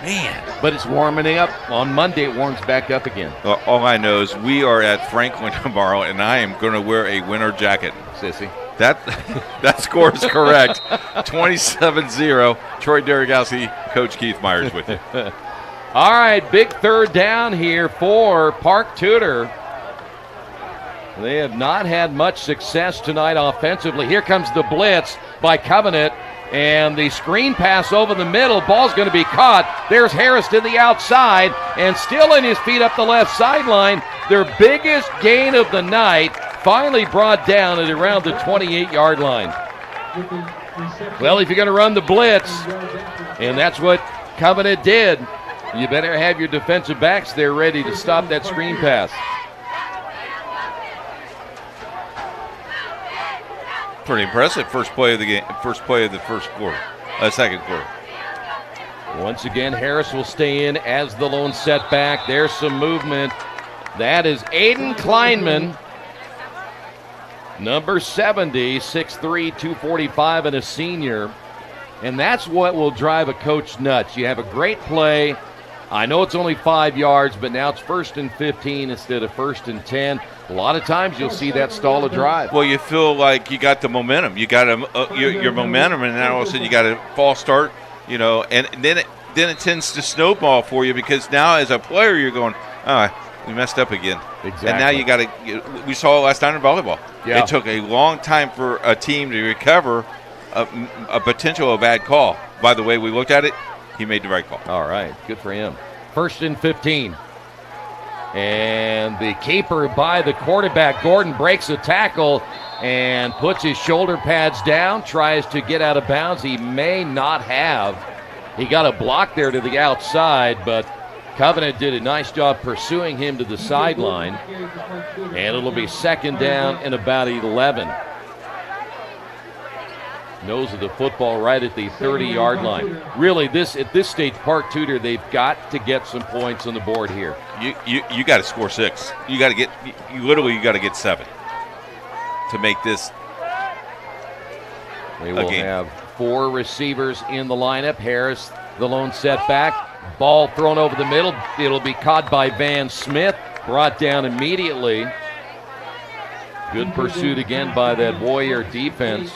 man. But it's warming up. On Monday, it warms back up again. All I know is we are at Franklin tomorrow, and I am going to wear a winter jacket. Sissy. That score is correct. 27-0. Troy Derigowski, Coach Keith Myers with you. All right, big 3rd down here for Park Tudor. They have not had much success tonight offensively. Here comes the blitz by Covenant, and the screen pass over the middle. Ball's going to be caught. There's Harris to the outside, and still in his feet up the left sideline. Their biggest gain of the night, finally brought down at around the 28-yard line. Well, if you're going to run the blitz, and that's what Covenant did, you better have your defensive backs there ready to stop that screen pass. Pretty impressive. First play of the game. First play of the second quarter. Once again, Harris will stay in as the lone setback. There's some movement. That is Aiden Kleinman, number 70, 6'3", 245, and a senior. And that's what will drive a coach nuts. You have a great play. I know it's only 5 yards, but now it's 1st and 15 instead of 1st and 10. A lot of times you'll see that stall a drive. Well, you feel like you got the momentum. You got your momentum, and then all of a sudden you got a false start, you know, and then it tends to snowball for you because now as a player you're going, we messed up again. Exactly. And now you got to – we saw it last night in volleyball. Yeah. It took a long time for a team to recover a potential of a bad call. By the way, we looked at it. He made the right call. All right. Good for him. 1st and 15. And the keeper by the quarterback, Gordon, breaks a tackle and puts his shoulder pads down, tries to get out of bounds. He may not have. He got a block there to the outside, but Covenant did a nice job pursuing him to the sideline. And it'll be 2nd down and about 11. Nose of the football right at the 30-yard line. Really, at this stage, Park Tudor, they've got to get some points on the board here. You got to score 6. You got to get 7 to make this. They will have 4 receivers in the lineup. Harris, the lone setback. Ball thrown over the middle. It'll be caught by Van Smith. Brought down immediately. Good pursuit again by that Warrior defense.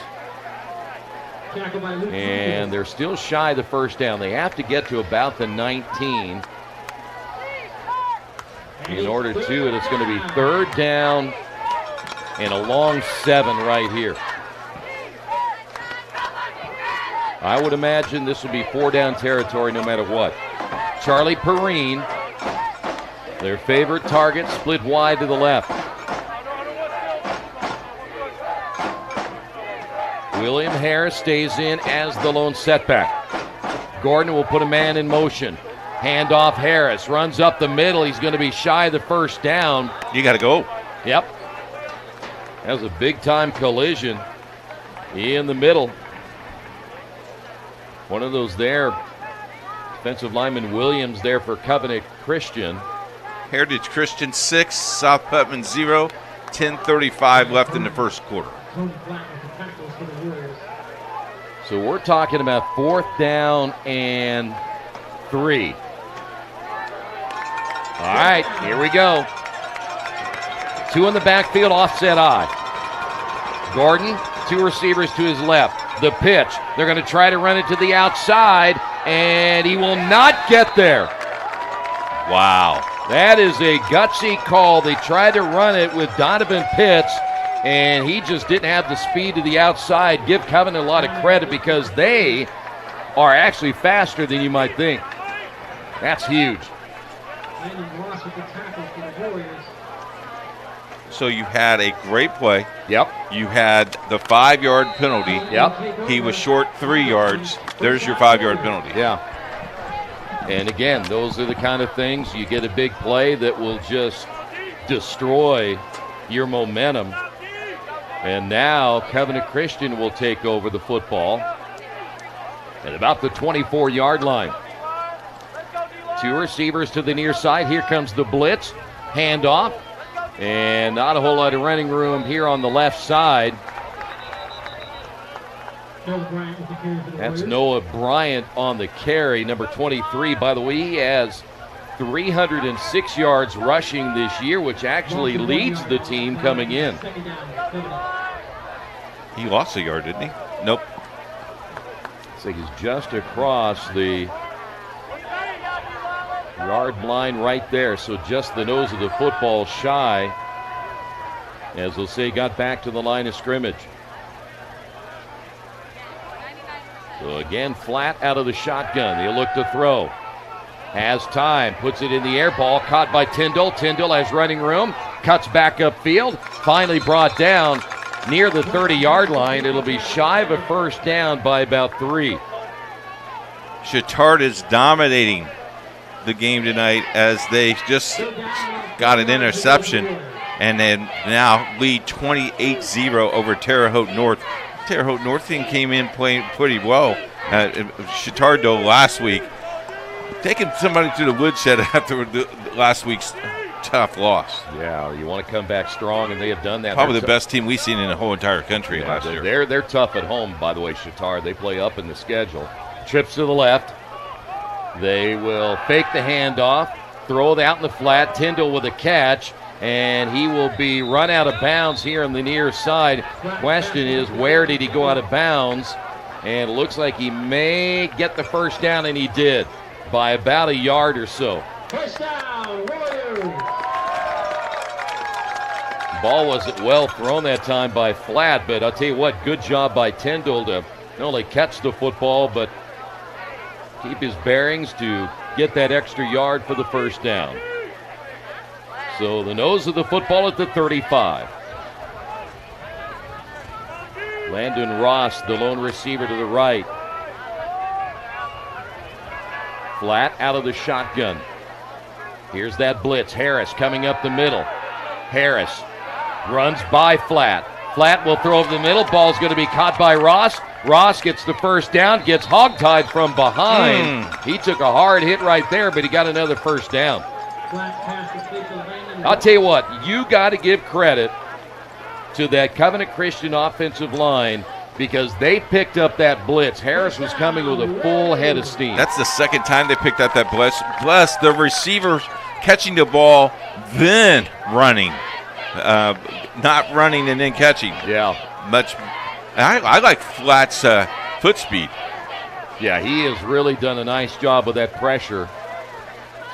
And they're still shy of the first down. They have to get to about the 19. In order to, it's going to be 3rd down and a long 7 right here. I would imagine this will be 4-down territory no matter what. Charlie Perrine, their favorite target, split wide to the left. William Harris stays in as the lone setback. Gordon will put a man in motion. Hand off Harris, runs up the middle. He's going to be shy of the first down. You got to go. Yep. That was a big-time collision in the middle. One of those there. Defensive lineman Williams there for Covenant Christian. Heritage Christian 6, South Putman 0. 10:35 left in the first quarter. So we're talking about 4th down and 3. All right, here we go. 2 in the backfield, offset I. Gordon, 2 receivers to his left. The pitch, they're going to try to run it to the outside, and he will not get there. Wow. That is a gutsy call. They tried to run it with Donovan Pitts, and he just didn't have the speed to the outside. Give Covenant a lot of credit because they are actually faster than you might think. That's huge. So you had a great play. Yep. You had the 5-yard penalty. Yep. He was short 3 yards. There's your 5-yard penalty. Yeah. And again, those are the kind of things you get a big play that will just destroy your momentum. And now Covenant Christian will take over the football at about the 24-yard line. 2 receivers to the near side. Here comes the blitz. Handoff. And not a whole lot of running room here on the left side. That's Noah Bryant on the carry, number 23. By the way, he has 306 yards rushing this year, which actually leads the team coming in. He lost a yard, didn't he? Nope. So he's just across the yard line right there. So just the nose of the football shy. As they'll say, got back to the line of scrimmage. So again, flat out of the shotgun. He'll look to throw. Has time, puts it in the air. Ball caught by Tyndall. Tyndall has running room. Cuts back upfield. Finally brought down near the 30-yard line. It'll be shy of a first down by about 3. Chittard is dominating the game tonight as they just got an interception and then now lead 28-0 over Terre Haute North. Terre Haute North team came in playing pretty well. Chittard, though, last week, taking somebody to the woodshed after last week's tough loss. Yeah, you want to come back strong, and they have done that. Probably the best team we've seen in the whole entire country last year. They're tough at home, by the way, Chittard. They play up in the schedule. Trips to the left. They will fake the handoff, throw it out in the flat. Tyndall with a catch, and he will be run out of bounds here on the near side. Question is, where did he go out of bounds? And it looks like he may get the first down, and he did, by about a yard or so. First down, Warriors. Ball wasn't well thrown that time by Flat, but I'll tell you what, good job by Tyndall to not only catch the football, but keep his bearings to get that extra yard for the first down. So the nose of the football at the 35. Landon Ross, the lone receiver to the right. Flat out of the shotgun. Here's that blitz. Harris coming up the middle. Harris runs by Flat. Flat will throw over the middle. Ball's going to be caught by Ross. Ross gets the first down, gets hogtied from behind. He took a hard hit right there, but he got another first down. I'll tell you what, you got to give credit to that Covenant Christian offensive line because they picked up that blitz. Harris was coming with a full head of steam. That's the second time they picked up that blitz. Plus, the receiver catching the ball, then running. Not running and then catching. Yeah. I like Flatt's foot speed. Yeah, he has really done a nice job with that pressure.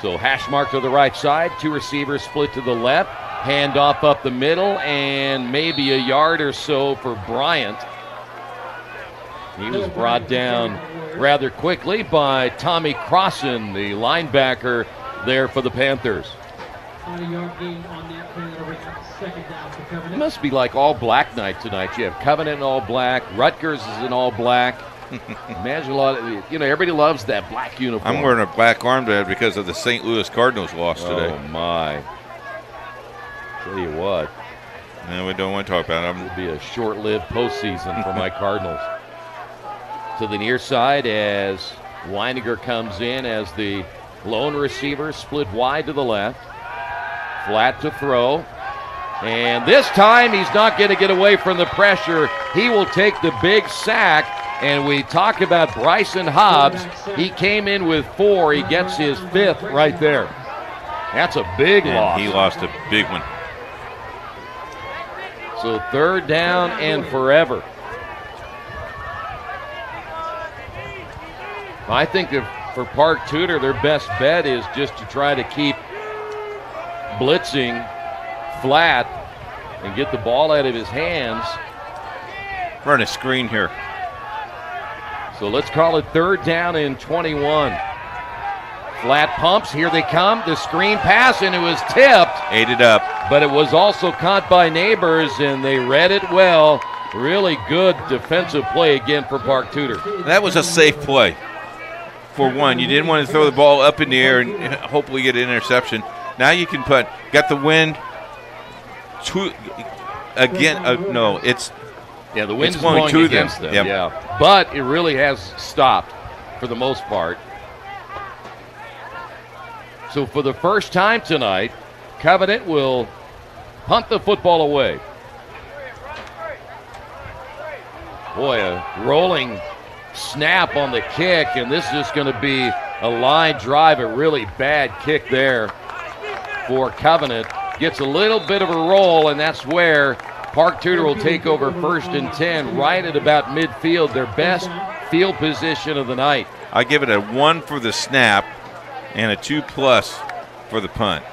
So hash mark to the right side, 2 receivers split to the left, handoff up the middle, and maybe a yard or so for Bryant. He was brought down rather quickly by Tommy Crossan, the linebacker there for the Panthers. It must be like all black night tonight. You have Covenant in all black, Rutgers is in all black. Imagine a lot of, everybody loves that black uniform. I'm wearing a black armband because of the St. Louis Cardinals loss today. Oh, my. Tell you what. No, we don't want to talk about it. It'll be a short-lived postseason for my Cardinals. To the near side as Weininger comes in as the lone receiver split wide to the left. Flat to throw. And this time he's not going to get away from the pressure. He will take the big sack. And we talk about Bryson Hobbs. He came in with 4. He gets his 5th right there. That's a big loss. He lost a big one. So 3rd down and forever. I think for Park Tudor, their best bet is just to try to keep blitzing Flat and get the ball out of his hands. Run a screen here. So let's call it 3rd down and 21. Flat pumps, here they come. The screen pass, and it was tipped. Ate it up. But it was also caught by Neighbors, and they read it well. Really good defensive play again for Park Tudor. That was a safe play. For one, you didn't want to throw the ball up in the air and hopefully get an interception. Now you can got the wind. Yeah, the wind's blowing to against them. Yep. Yeah, but it really has stopped for the most part. So for the first time tonight, Covenant will punt the football away. Boy, a rolling snap on the kick, and this is just going to be a line drive, a really bad kick there for Covenant. Gets a little bit of a roll, and that's where Park Tudor will take over 1st and 10 right at about midfield, their best field position of the night. I give it a 1 for the snap and a 2+ for the punt.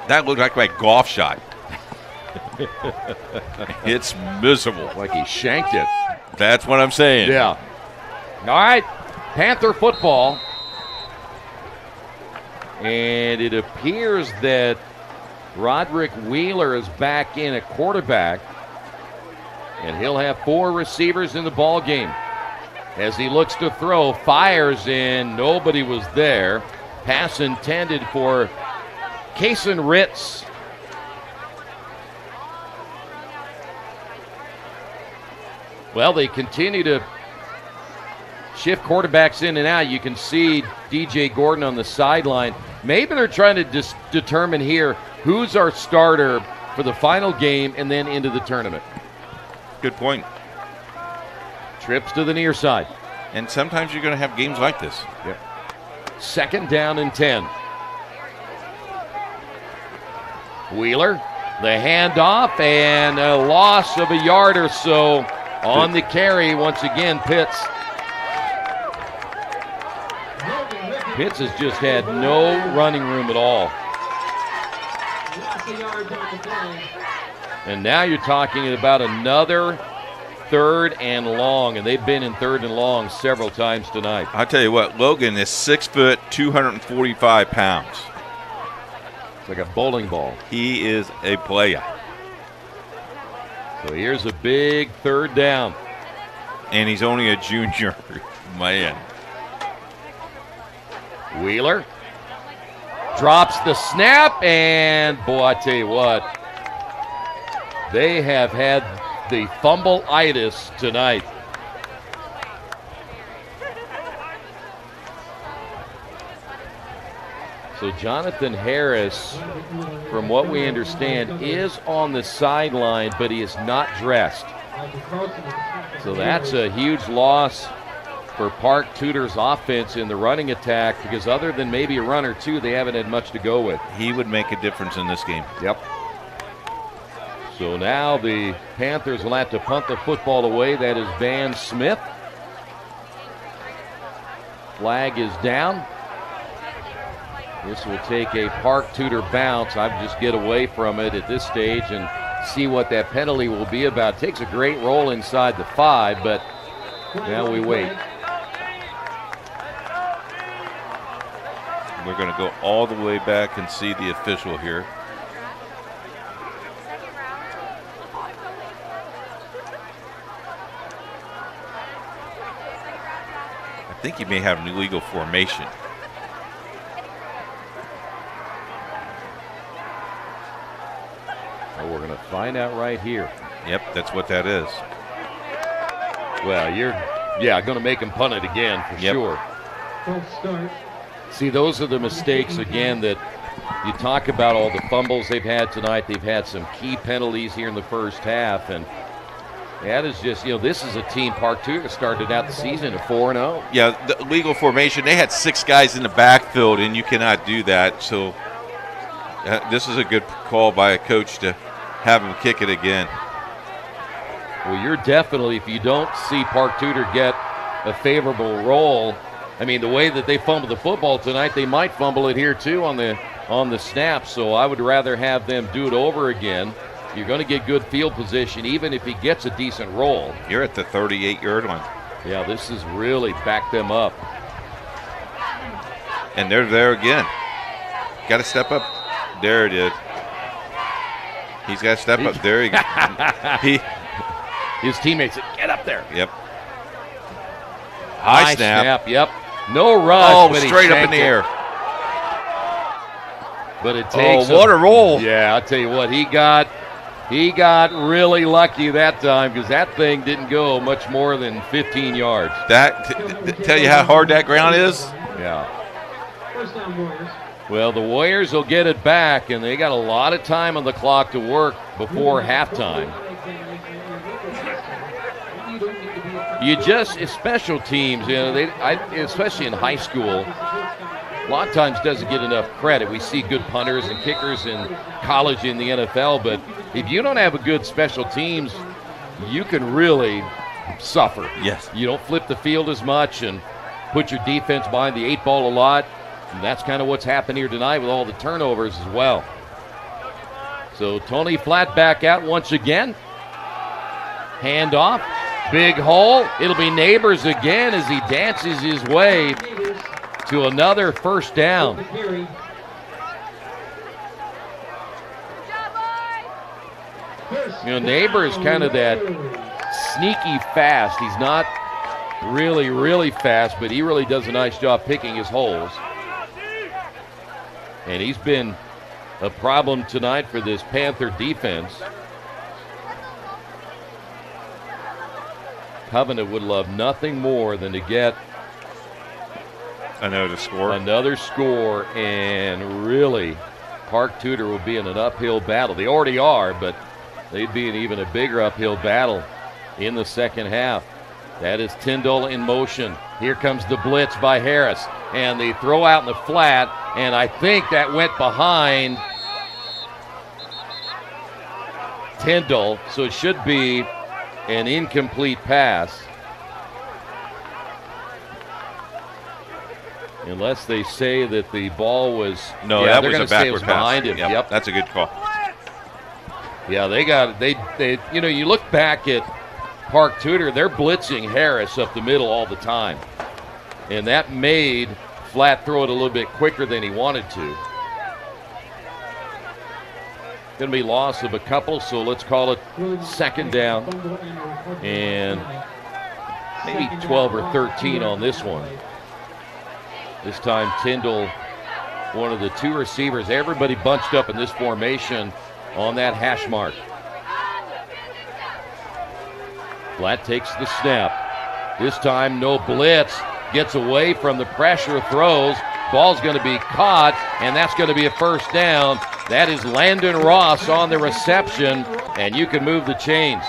That looked like my golf shot. It's miserable. Like he shanked it. That's what I'm saying. Yeah. All right, Panther football. And it appears that Roderick Wheeler is back in at quarterback, and he'll have 4 receivers in the ball game. As he looks to throw, fires in, nobody was there. Pass intended for Kason Ritz. Well, they continue to shift quarterbacks in and out. You can see DJ Gordon on the sideline. Maybe they're trying to determine here who's our starter for the final game and then into the tournament. Good point. Trips to the near side. And sometimes you're going to have games like this. Yep. 2nd down and 10. Wheeler, the handoff, and a loss of a yard or so on the carry. Once again, Pitts has just had no running room at all. And now you're talking about another 3rd and long, and they've been in 3rd and long several times tonight. I'll tell you what, Logan is 6 foot, 245 pounds. It's like a bowling ball. He is a player. So here's a big 3rd down. And he's only a junior. Man. Wheeler drops the snap, and boy, I tell you what, they have had the fumble-itis tonight. So Jonathan Harris, from what we understand, is on the sideline, but he is not dressed. So that's a huge loss for Park Tudor's offense in the running attack, because other than maybe a run or two, they haven't had much to go with. He would make a difference in this game. Yep. So now the Panthers will have to punt the football away. That is Van Smith. Flag is down. This will take a Park Tudor bounce. I would just get away from it at this stage and see what that penalty will be about. Takes a great roll inside the 5, but now we wait. We're going to go all the way back and see the official here. I think he may have an illegal formation. Well, we're going to find out right here. Yep, that's what that is. Well, you're, going to make him punt it again for sure. See, those are the mistakes, again, that you talk about, all the fumbles they've had tonight. They've had some key penalties here in the first half, and that is just, this is a team, Park Tudor started out the season at 4-0. Yeah, the legal formation, they had 6 guys in the backfield, and you cannot do that. So this is a good call by a coach to have him kick it again. Well, you're definitely, if you don't see Park Tudor get a favorable roll, I mean, the way that they fumbled the football tonight, they might fumble it here too on the snap. So I would rather have them do it over again. You're going to get good field position even if he gets a decent roll. You're at the 38-yard line. Yeah, this has really backed them up. And they're there again. Got to step up. There it is. He's got to step up. There he His teammates said, get up there. Yep. High snap. Yep. No rush. Oh, but straight up in the air. But it takes. Oh, what a roll. Yeah, I'll tell you what, he got really lucky that time, because that thing didn't go much more than 15 yards. That tell you how hard that ground is? Yeah. Well, the Warriors will get it back, and they got a lot of time on the clock to work before halftime. You just, as special teams, especially in high school, a lot of times doesn't get enough credit. We see good punters and kickers in college, in the NFL, but if you don't have a good special teams, you can really suffer. Yes. You don't flip the field as much and put your defense behind the 8 ball a lot. And that's kind of what's happened here tonight with all the turnovers as well. So Tony Flatt back out once again. Hand off. Big hole. It'll be Neighbors again as he dances his way to another first down. Neighbors kind of that sneaky fast. He's not really fast, but he really does a nice job picking his holes. And he's been a problem tonight for this Panther defense. Covenant would love nothing more than to get another score, and really Park Tudor will be in an uphill battle. They already are, but they'd be in even a bigger uphill battle in the second half. That is Tyndall in motion. Here comes the blitz by Harris, and they throw out in the flat, and I think that went behind Tyndall, so it should be an incomplete pass. Unless they say that the ball was... No, that was a backward pass. Behind him. Yep, that's a good call. Yeah, they you look back at Park Tudor, they're blitzing Harris up the middle all the time. And that made Flatt throw it a little bit quicker than he wanted to. Going to be loss of a couple, so let's call it second down. And maybe 12 or 13 on this one. This time Tyndall, one of the 2 receivers, everybody bunched up in this formation on that hash mark. Flat takes the snap. This time, no blitz. Gets away from the pressure, throws. Ball's going to be caught, and that's going to be a first down. That is Landon Ross on the reception, and you can move the chains.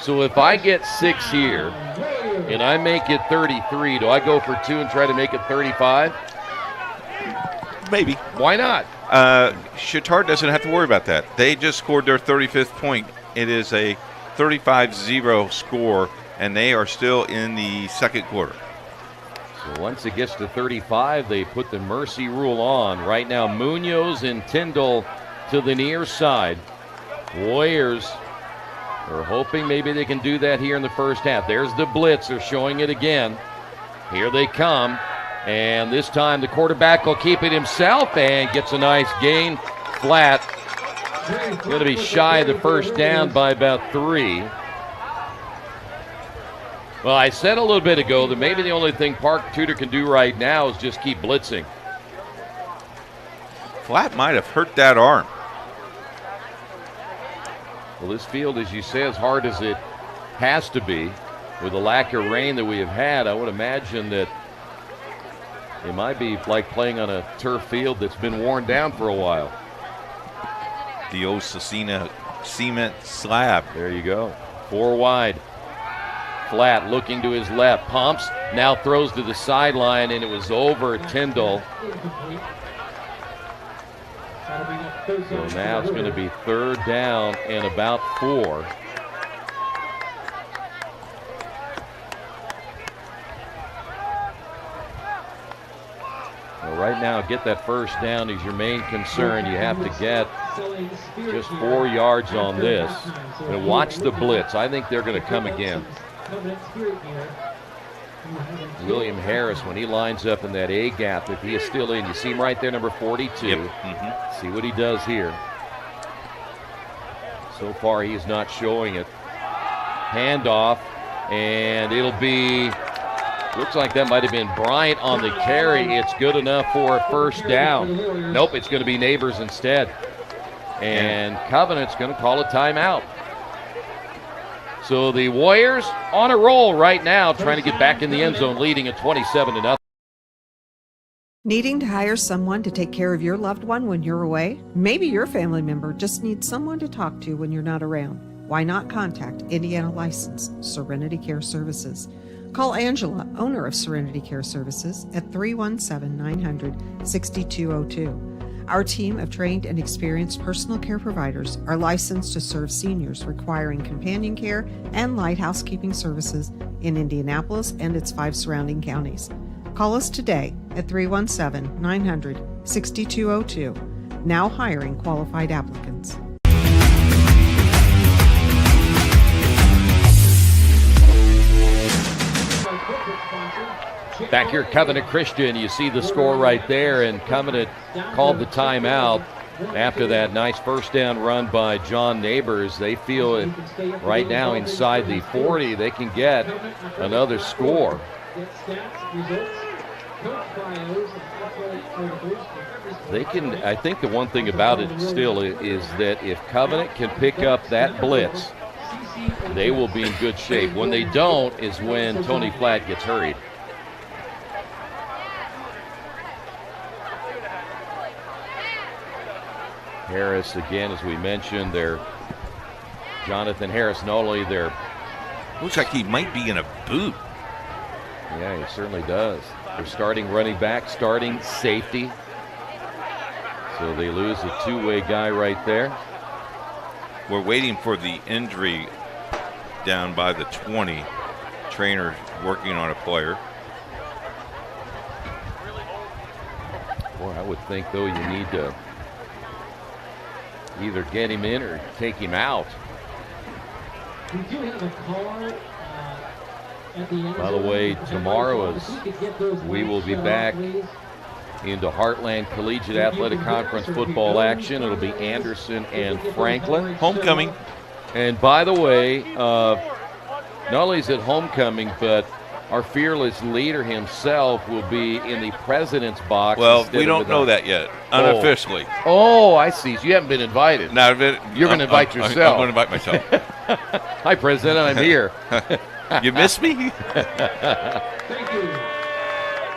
So if I get 6 here and I make it 33, do I go for 2 and try to make it 35? Maybe. Why not? Chittard doesn't have to worry about that. They just scored their 35th point. It is a 35-0 score, and they are still in the second quarter. So once it gets to 35, they put the mercy rule on. Right now, Munoz and Tyndall to the near side. Warriors are hoping maybe they can do that here in the first half. There's the blitz. They're showing it again. Here they come. And this time the quarterback will keep it himself and gets a nice gain. Flat. Going to be shy of the first down by about 3. Well, I said a little bit ago that maybe the only thing Park Tudor can do right now is just keep blitzing. Flat might have hurt that arm. Well, this field, as you say, as hard as it has to be, with the lack of rain that we have had, I would imagine that it might be like playing on a turf field that's been worn down for a while. The old Cecina cement slab. There you go. 4 wide. Flat looking to his left. Pumps. Now throws to the sideline, and it was over Tyndall. So now it's going to be 3rd down and about 4. Well, right now, get that first down is your main concern. You have to get just 4 yards on this. And watch the blitz. I think they're going to come again. William Harris, when he lines up in that A gap, if he is still in, you see him right there, number 42. Yep. Mm-hmm. See what he does here. So far, he is not showing it. Handoff, and it'll be, looks like that might have been Bryant on the carry. It's good enough for a first down. Nope, it's going to be Neighbors instead. And Covenant's going to call a timeout. So the Warriors on a roll right now, trying to get back in the end zone, leading at 27-0. Needing to hire someone to take care of your loved one when you're away? Maybe your family member just needs someone to talk to when you're not around. Why not contact Indiana licensed Serenity Care Services? Call Angela, owner of Serenity Care Services, at 317-900-6202. Our team of trained and experienced personal care providers are licensed to serve seniors requiring companion care and light housekeeping services in Indianapolis and its 5 surrounding counties. Call us today at 317-900-6202. Now hiring qualified applicants. Back here, Covenant Christian, you see the score right there, and Covenant called the timeout after that nice first down run by John Neighbors. They feel it right now inside the 40. They can get another score. They can, I think the one thing about it still is that if Covenant can pick up that blitz, they will be in good shape. When they don't is when Tony Flat gets hurried. Harris, again, as we mentioned, Jonathan Harris, not only their... Looks like he might be in a boot. Yeah, he certainly does. They're starting running back, starting safety. So they lose a 2-way guy right there. We're waiting for the injury down by the 20. Trainer working on a player. Boy, I would think, though, you need to either get him in or take him out. We do have a caller at the end. By the way, tomorrow we will be back into Heartland Collegiate Athletic Conference football action. It'll be Anderson and Franklin. Homecoming. And by the way, not only is it homecoming, but our fearless leader himself will be in the president's box. Well, we don't know that yet, unofficially. Oh, I see. So you haven't been invited. No, you're going to invite yourself. I'm going to invite myself. Hi, President. I'm here. You missed me? Thank you.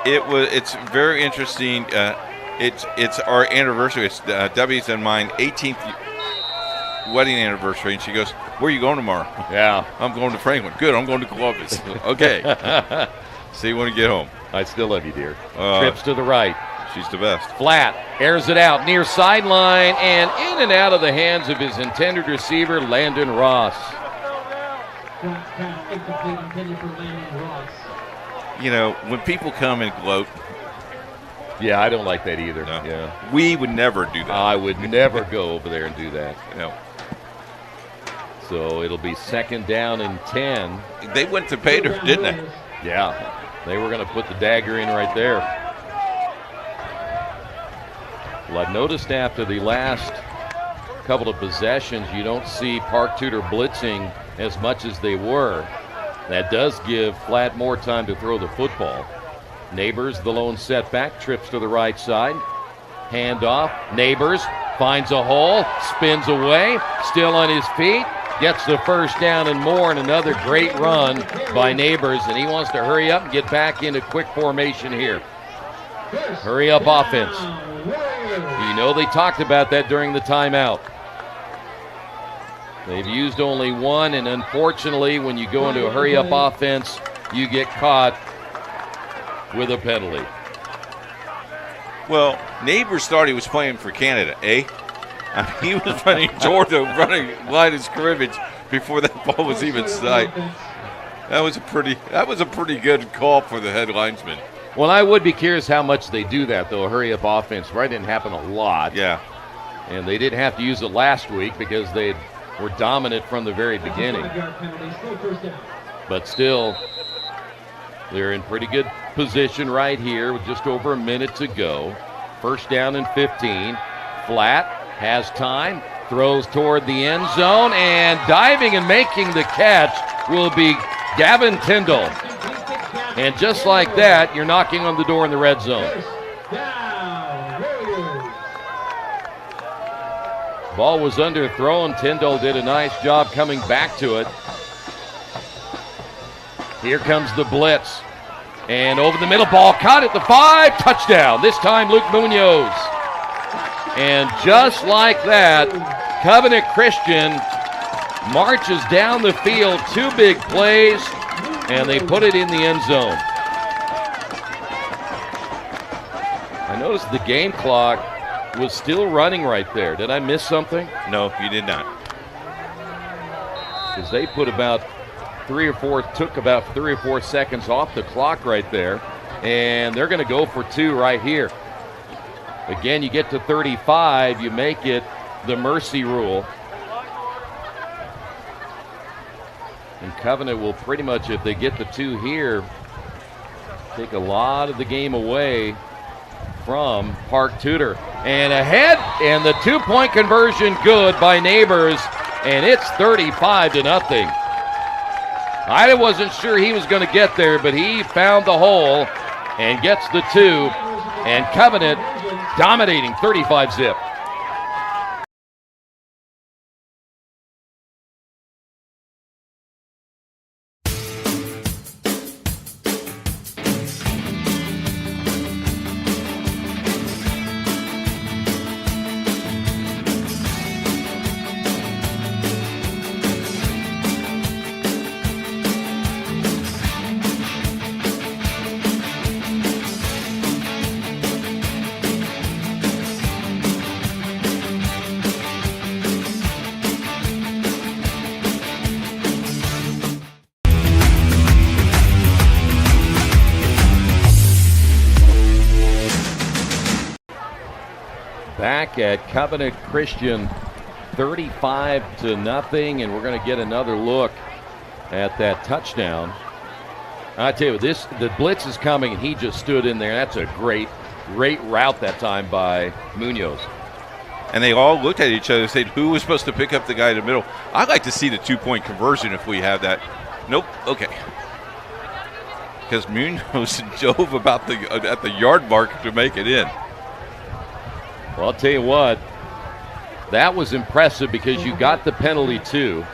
It's very interesting. It's our anniversary. It's W's and mine 18th wedding anniversary, and she goes, "Where are you going tomorrow?" Yeah, I'm going to Franklin. Good, I'm going to Columbus. Okay. See you when you get home. I still love you, dear. Trips to the right. She's the best. Flat, airs it out near sideline, and in and out of the hands of his intended receiver, Landon Ross. Flat pass incomplete intended for Landon Ross. You know, when people come and gloat. Yeah, I don't like that either. No. Yeah, we would never do that. I would never go over there and do that. No. So it'll be 2nd down and 10. They went to Pater, didn't they? Yeah, they were going to put the dagger in right there. Well, I've noticed after the last couple of possessions, you don't see Park Tudor blitzing as much as they were. That does give Flat more time to throw the football. Neighbors, the lone setback, trips to the right side. Handoff. Neighbors finds a hole, spins away, still on his feet, gets the 1st down and more, and another great run by Neighbors, and he wants to hurry up and get back into quick formation here. Hurry up offense. You know they talked about that during the timeout. They've used only one, and unfortunately, when you go into a hurry-up offense, you get caught with a penalty. Well, Neighbors thought he was playing for Canada, eh? I mean, he was running Georgia, running line of scrimmage before that ball was even sight. That was a pretty good call for the head linesman. Well, I would be curious how much they do that, though, a hurry-up offense. Right, didn't happen a lot. Yeah. And they didn't have to use it last week because they were dominant from the very beginning. But still, they're in pretty good position right here with just over a minute to go. 1st down and 15. Flat has time, throws toward the end zone, and diving and making the catch will be Gavin Tyndall. And just like that, you're knocking on the door in the red zone. Ball was underthrown. Tyndall did a nice job coming back to it. Here comes the blitz. And over the middle, ball caught at the 5, touchdown. This time Luke Munoz. And just like that, Covenant Christian marches down the field, 2 big plays, and they put it in the end zone. I noticed the game clock was still running right there. Did I miss something? No, you did not. Because they put about 3 or 4 seconds off the clock right there, and they're going to go for 2 right here. Again, you get to 35, you make it the mercy rule. And Covenant will pretty much, if they get the 2 here, take a lot of the game away from Park Tudor. And ahead, and the 2-point conversion good by Neighbors, and it's 35-0. I wasn't sure he was going to get there, but he found the hole and gets the 2, and Covenant dominating 35-0. Back at Covenant Christian, 35-0, and we're going to get another look at that touchdown. I tell you, the blitz is coming, and he just stood in there. That's a great route that time by Munoz. And they all looked at each other and said, who was supposed to pick up the guy in the middle? I'd like to see the 2-point conversion if we have that. Nope. Okay. because Munoz dove about at the yard mark to make it in. Well, I'll tell you what, that was impressive because you got the penalty too,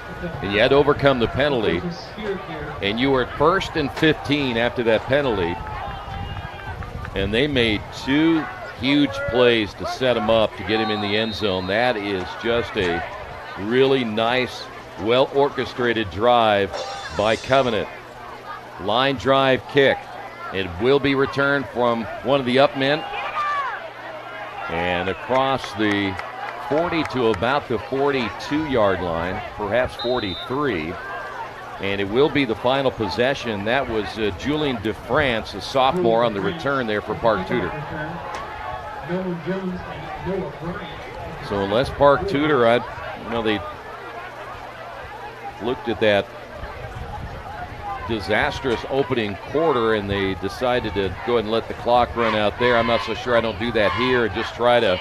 and you had to overcome the penalty, and you were at 1st and 15 after that penalty, and they made 2 huge plays to set him up to get him in the end zone. That is just a really nice, well-orchestrated drive by Covenant. Line drive kick. It will be returned from one of the up men and across the 40 to about the 42-yard line, perhaps 43. And it will be the final possession. That was Julian DeFrance, a sophomore, on the return there for Park Tudor. So unless Park Tudor, they looked at that disastrous opening quarter and they decided to go ahead and let the clock run out there. I'm not so sure I don't do that here and just try to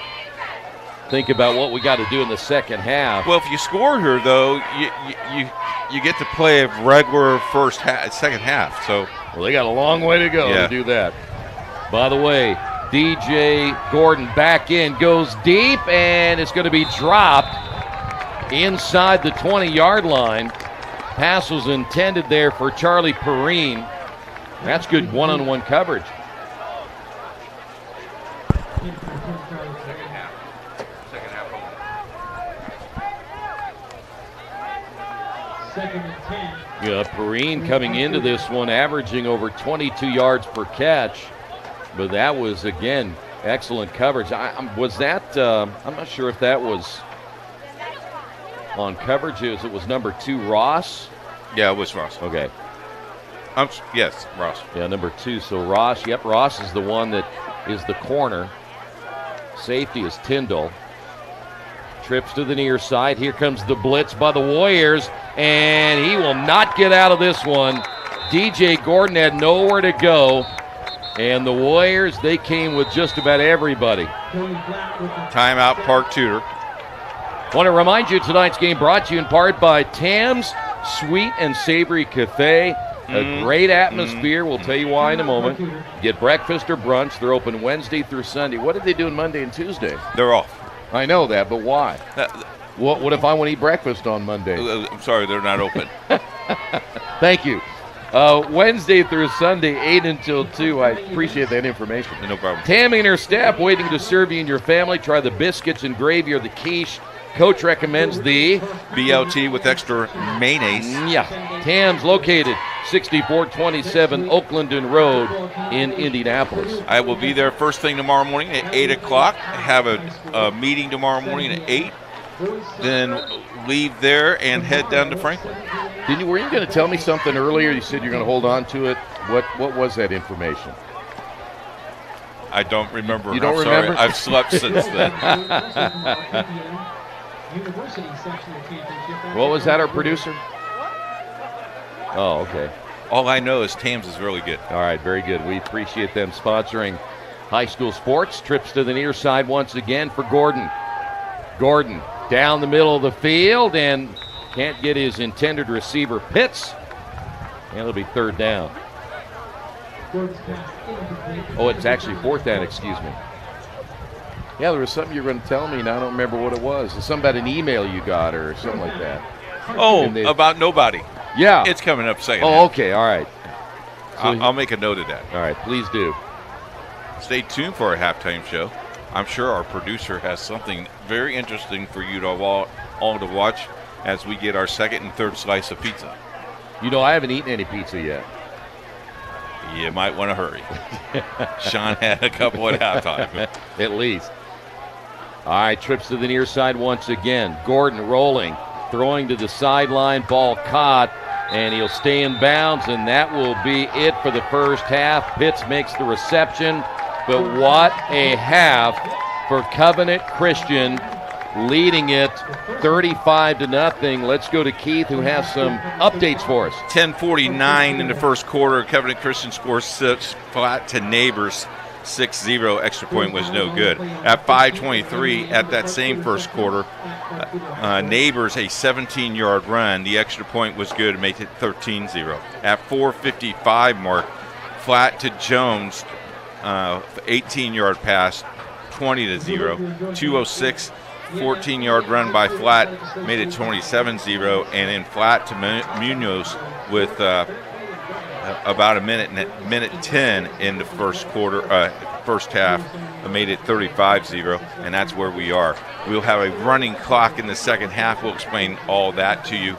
think about what we got to do in the second half. Well, if you score here, though, you get to play a regular second half. So, well, they got a long way to go to do that. By the way, DJ Gordon back in, goes deep, and it's going to be dropped inside the 20-yard line. Pass was intended there for Charlie Perrine. That's good one-on-one coverage. Second and 10. Yeah, Perrine coming into this one averaging over 22 yards per catch. But that was, again, excellent coverage. Was that, I'm not sure if that was on coverage. It was number 2, Ross. Yeah, it was Ross. Okay. Yes, Ross. Yeah, number 2. So Ross, Ross is the one that is the corner. Safety is Tyndall. Trips to the near side. Here comes the blitz by the Warriors, and he will not get out of this one. DJ Gordon had nowhere to go, and the Warriors, they came with just about everybody. Timeout, Park Tudor. Want to remind you tonight's game brought to you in part by Tam's Sweet and Savory Cafe. A great atmosphere. We'll tell you why in a moment. Get breakfast or brunch. They're open Wednesday through Sunday. What did they do on Monday and Tuesday? They're off. I know that, but why? What if I want to eat breakfast on Monday? I'm sorry, they're not open. Thank you. Wednesday through Sunday, 8 until 2. I appreciate that information. No problem. Tammy and her staff waiting to serve you and your family. Try the biscuits and gravy or the quiche. Coach recommends the BLT with extra mayonnaise. Yeah. Tam's located 6427 Oaklandon Road in Indianapolis. I will be there first thing tomorrow morning at 8 o'clock. Have a meeting tomorrow morning at 8. Then leave there and head down to Franklin. Were you going to tell me something earlier? You said you're going to hold on to it. What was that information? I don't remember. You don't remember? remember? I've slept since then. What was that, our producer? Oh, okay. All I know is Tams is really good. All right, very good. We appreciate them sponsoring high school sports. Trips to the near side once again for Gordon. Gordon down the middle of the field and can't get his intended receiver, Pitts. And it'll be third down. Oh, it's actually fourth down, excuse me. Yeah, there was something you were going to tell me, and I don't remember what it was. It's something about an email you got or something like that. Oh, about nobody. Yeah. It's coming up second. Oh, okay, all right. So I'll make a note of that. All right, please do. Stay tuned for our halftime show. I'm sure our producer has something very interesting for you to all to watch as we get our second and third slice of pizza. You know, I haven't eaten any pizza yet. You might want to hurry. Sean had a couple at halftime. At least. All right, trips to the near side once again. Gordon rolling, throwing to the sideline, ball caught, and he'll stay in bounds, and that will be it for the first half. Pitts makes the reception, but what a half for Covenant Christian, leading it 35-0. Let's go to Keith, who has some updates for us. 10:49 in the first quarter. Covenant Christian scores 6 flat to Neighbors 6-0. Extra point was no good. At 5:23 at that same first quarter, Neighbors a 17-yard run. The extra point was good to make it 13-0. At 4:55 mark, flat to Jones, 18-yard pass, 20-0. 206, 14-yard run by Flat, made it 27-0, and then Flat to Munoz with about a minute 10 in the first half, made it 35-0, and that's where we are. We'll have a running clock in the second half. We'll explain all that to you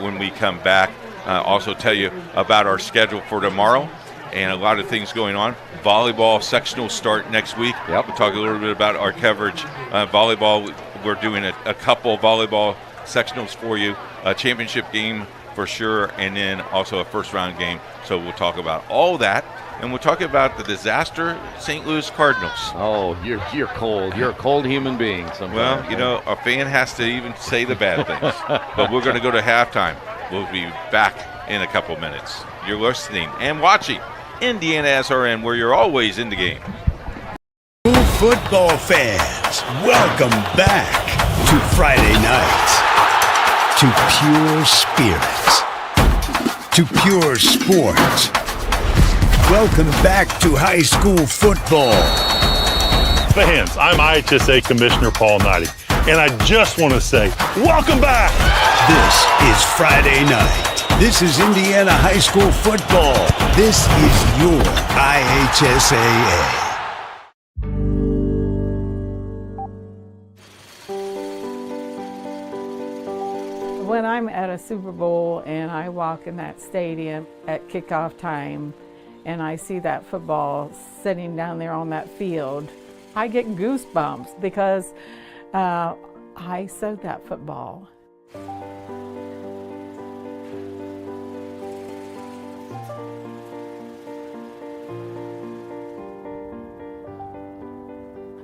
when we come back. Also tell you about our schedule for tomorrow and a lot of things going on. Volleyball sectionals start next week. Yep. We'll talk a little bit about our coverage. Volleyball, we're doing a couple volleyball sectionals for you, a championship game for sure, and then also a first-round game. So we'll talk about all that, and we'll talk about the disaster St. Louis Cardinals. Oh, you're cold. You're a cold human being sometimes. Well, you know, a fan has to even say the bad things. But we're going to go to halftime. We'll be back in a couple minutes. You're listening and watching IndianaSRN, where you're always in the game. Football fans, welcome back to Friday night, to pure spirits, to pure sports. Welcome back to high school football. Fans, I'm IHSAA Commissioner Paul Knighty, and I just want to say, welcome back! This is Friday night. This is Indiana high school football. This is your IHSAA. When I'm at a Super Bowl and I walk in that stadium at kickoff time and I see that football sitting down there on that field, I get goosebumps because I sewed that football.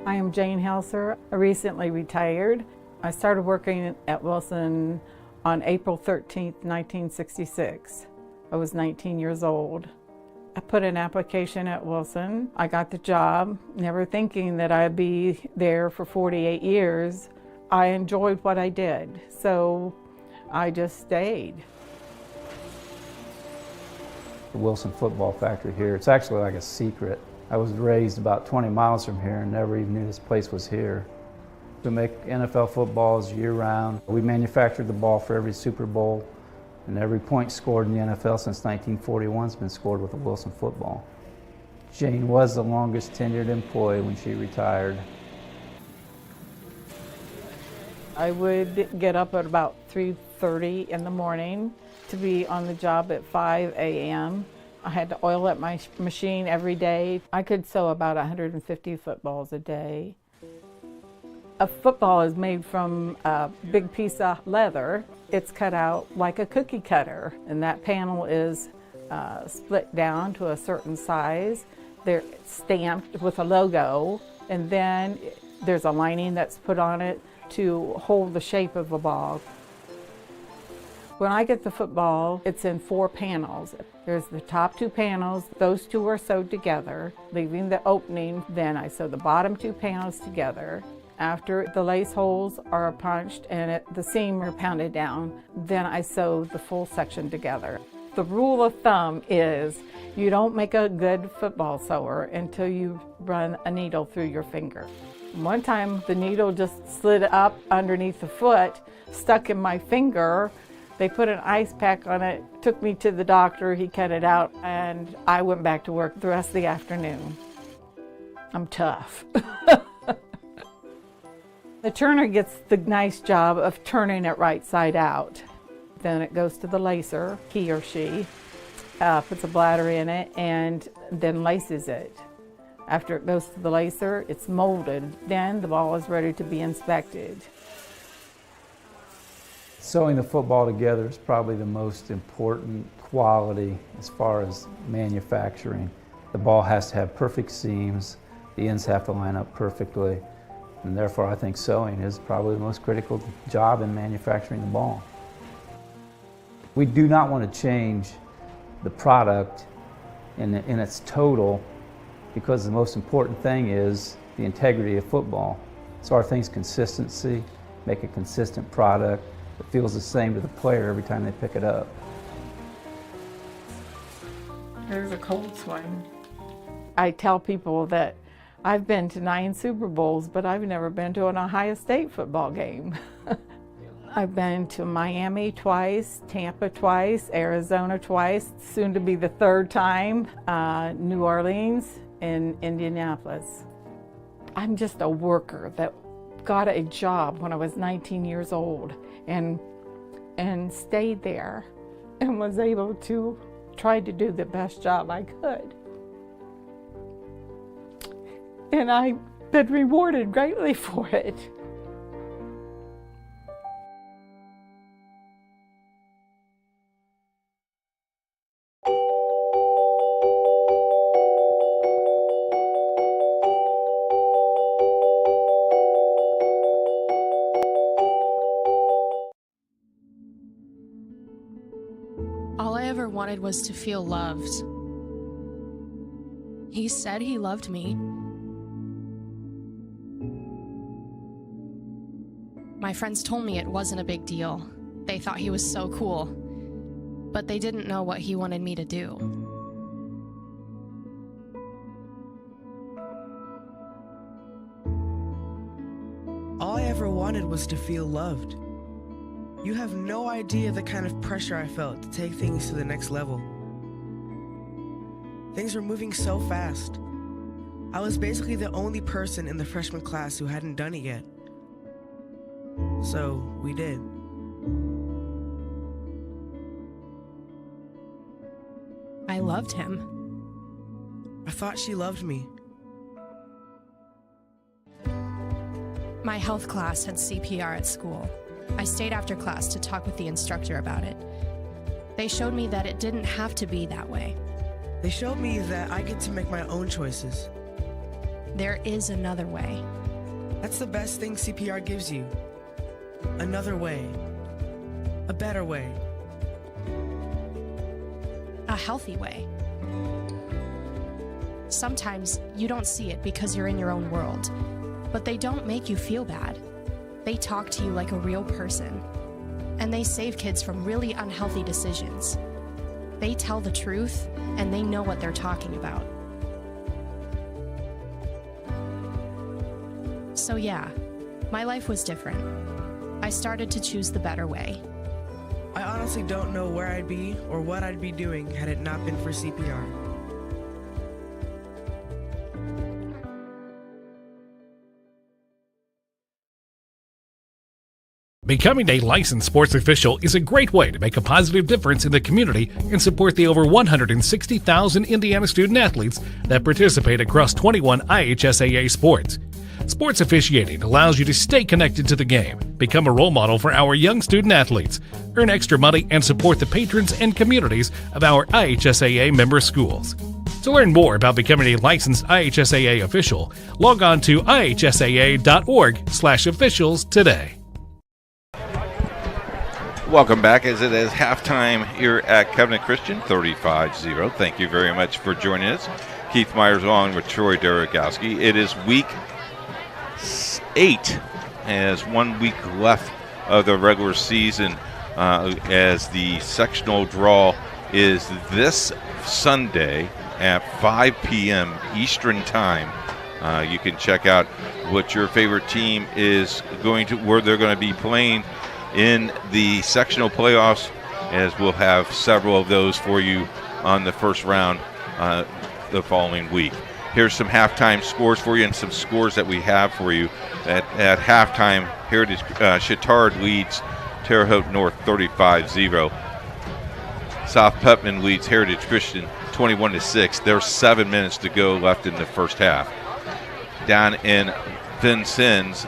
I am Jane Helser. I recently retired. I started working at Wilson on April 13th, 1966. I was 19 years old. I put an application at Wilson. I got the job, never thinking that I'd be there for 48 years. I enjoyed what I did, so I just stayed. The Wilson Football Factory here, it's actually like a secret. I was raised about 20 miles from here and never even knew this place was here. We make NFL footballs year-round. We manufactured the ball for every Super Bowl, and every point scored in the NFL since 1941 has been scored with a Wilson football. Jane was the longest tenured employee when she retired. I would get up at about 3:30 in the morning to be on the job at 5 a.m. I had to oil up my machine every day. I could sew about 150 footballs a day. A football is made from a big piece of leather. It's cut out like a cookie cutter, and that panel is split down to a certain size. They're stamped with a logo, and then there's a lining that's put on it to hold the shape of the ball. When I get the football, it's in 4 panels. There's the top 2 panels. Those 2 are sewed together, leaving the opening. Then I sew the bottom 2 panels together. After the lace holes are punched and the seam are pounded down, then I sew the full section together. The rule of thumb is you don't make a good football sewer until you run a needle through your finger. One time the needle just slid up underneath the foot, stuck in my finger. They put an ice pack on it, took me to the doctor, he cut it out, and I went back to work the rest of the afternoon. I'm tough. The turner gets the nice job of turning it right side out. Then it goes to the lacer, he or she, puts a bladder in it and then laces it. After it goes to the lacer, it's molded. Then the ball is ready to be inspected. Sewing the football together is probably the most important quality as far as manufacturing. The ball has to have perfect seams, the ends have to line up perfectly, and therefore I think sewing is probably the most critical job in manufacturing the ball. We do not want to change the product in its total, because the most important thing is the integrity of football. So our thing's consistency, make a consistent product that feels the same to the player every time they pick it up. Here's a cold swing. I tell people that I've been to 9 Super Bowls, but I've never been to an Ohio State football game. I've been to Miami twice, Tampa twice, Arizona twice, soon to be the 3rd time, New Orleans and Indianapolis. I'm just a worker that got a job when I was 19 years old and stayed there and was able to try to do the best job I could. And I've been rewarded greatly for it. All I ever wanted was to feel loved. He said he loved me. My friends told me it wasn't a big deal. They thought he was so cool, but they didn't know what he wanted me to do. All I ever wanted was to feel loved. You have no idea the kind of pressure I felt to take things to the next level. Things were moving so fast. I was basically the only person in the freshman class who hadn't done it yet. So we did. I loved him. I thought she loved me. My health class had CPR at school. I stayed after class to talk with the instructor about it. They showed me that it didn't have to be that way. They showed me that I get to make my own choices. There is another way. That's the best thing CPR gives you. Another way. A better way. A healthy way. Sometimes you don't see it because you're in your own world, but they don't make you feel bad. They talk to you like a real person, and they save kids from really unhealthy decisions. They tell the truth, and they know what they're talking about. So yeah, my life was different. I started to choose the better way. I honestly don't know where I'd be or what I'd be doing had it not been for CPR. Becoming a licensed sports official is a great way to make a positive difference in the community and support the over 160,000 Indiana student athletes that participate across 21 IHSAA sports. Sports officiating allows you to stay connected to the game, become a role model for our young student athletes, earn extra money, and support the patrons and communities of our IHSAA member schools. To learn more about becoming a licensed IHSAA official, log on to ihsaa.org/officials today. Welcome back as it is halftime here at Covenant Christian, 35-0. Thank you very much for joining us. Keith Myers on with Troy Derogowski. It is week 8, as 1 week left of the regular season, as the sectional draw is this Sunday at 5 p.m. Eastern Time. You can check out what your favorite team is going to, where they're going to be playing in the sectional playoffs, as we'll have several of those for you on the first round the following week. Here's some halftime scores for you and some scores that we have for you. At halftime, Heritage Chittard leads Terre Haute North 35-0. South Putnam leads Heritage Christian 21-6. There's 7 minutes to go left in the first half. Down in Vincennes,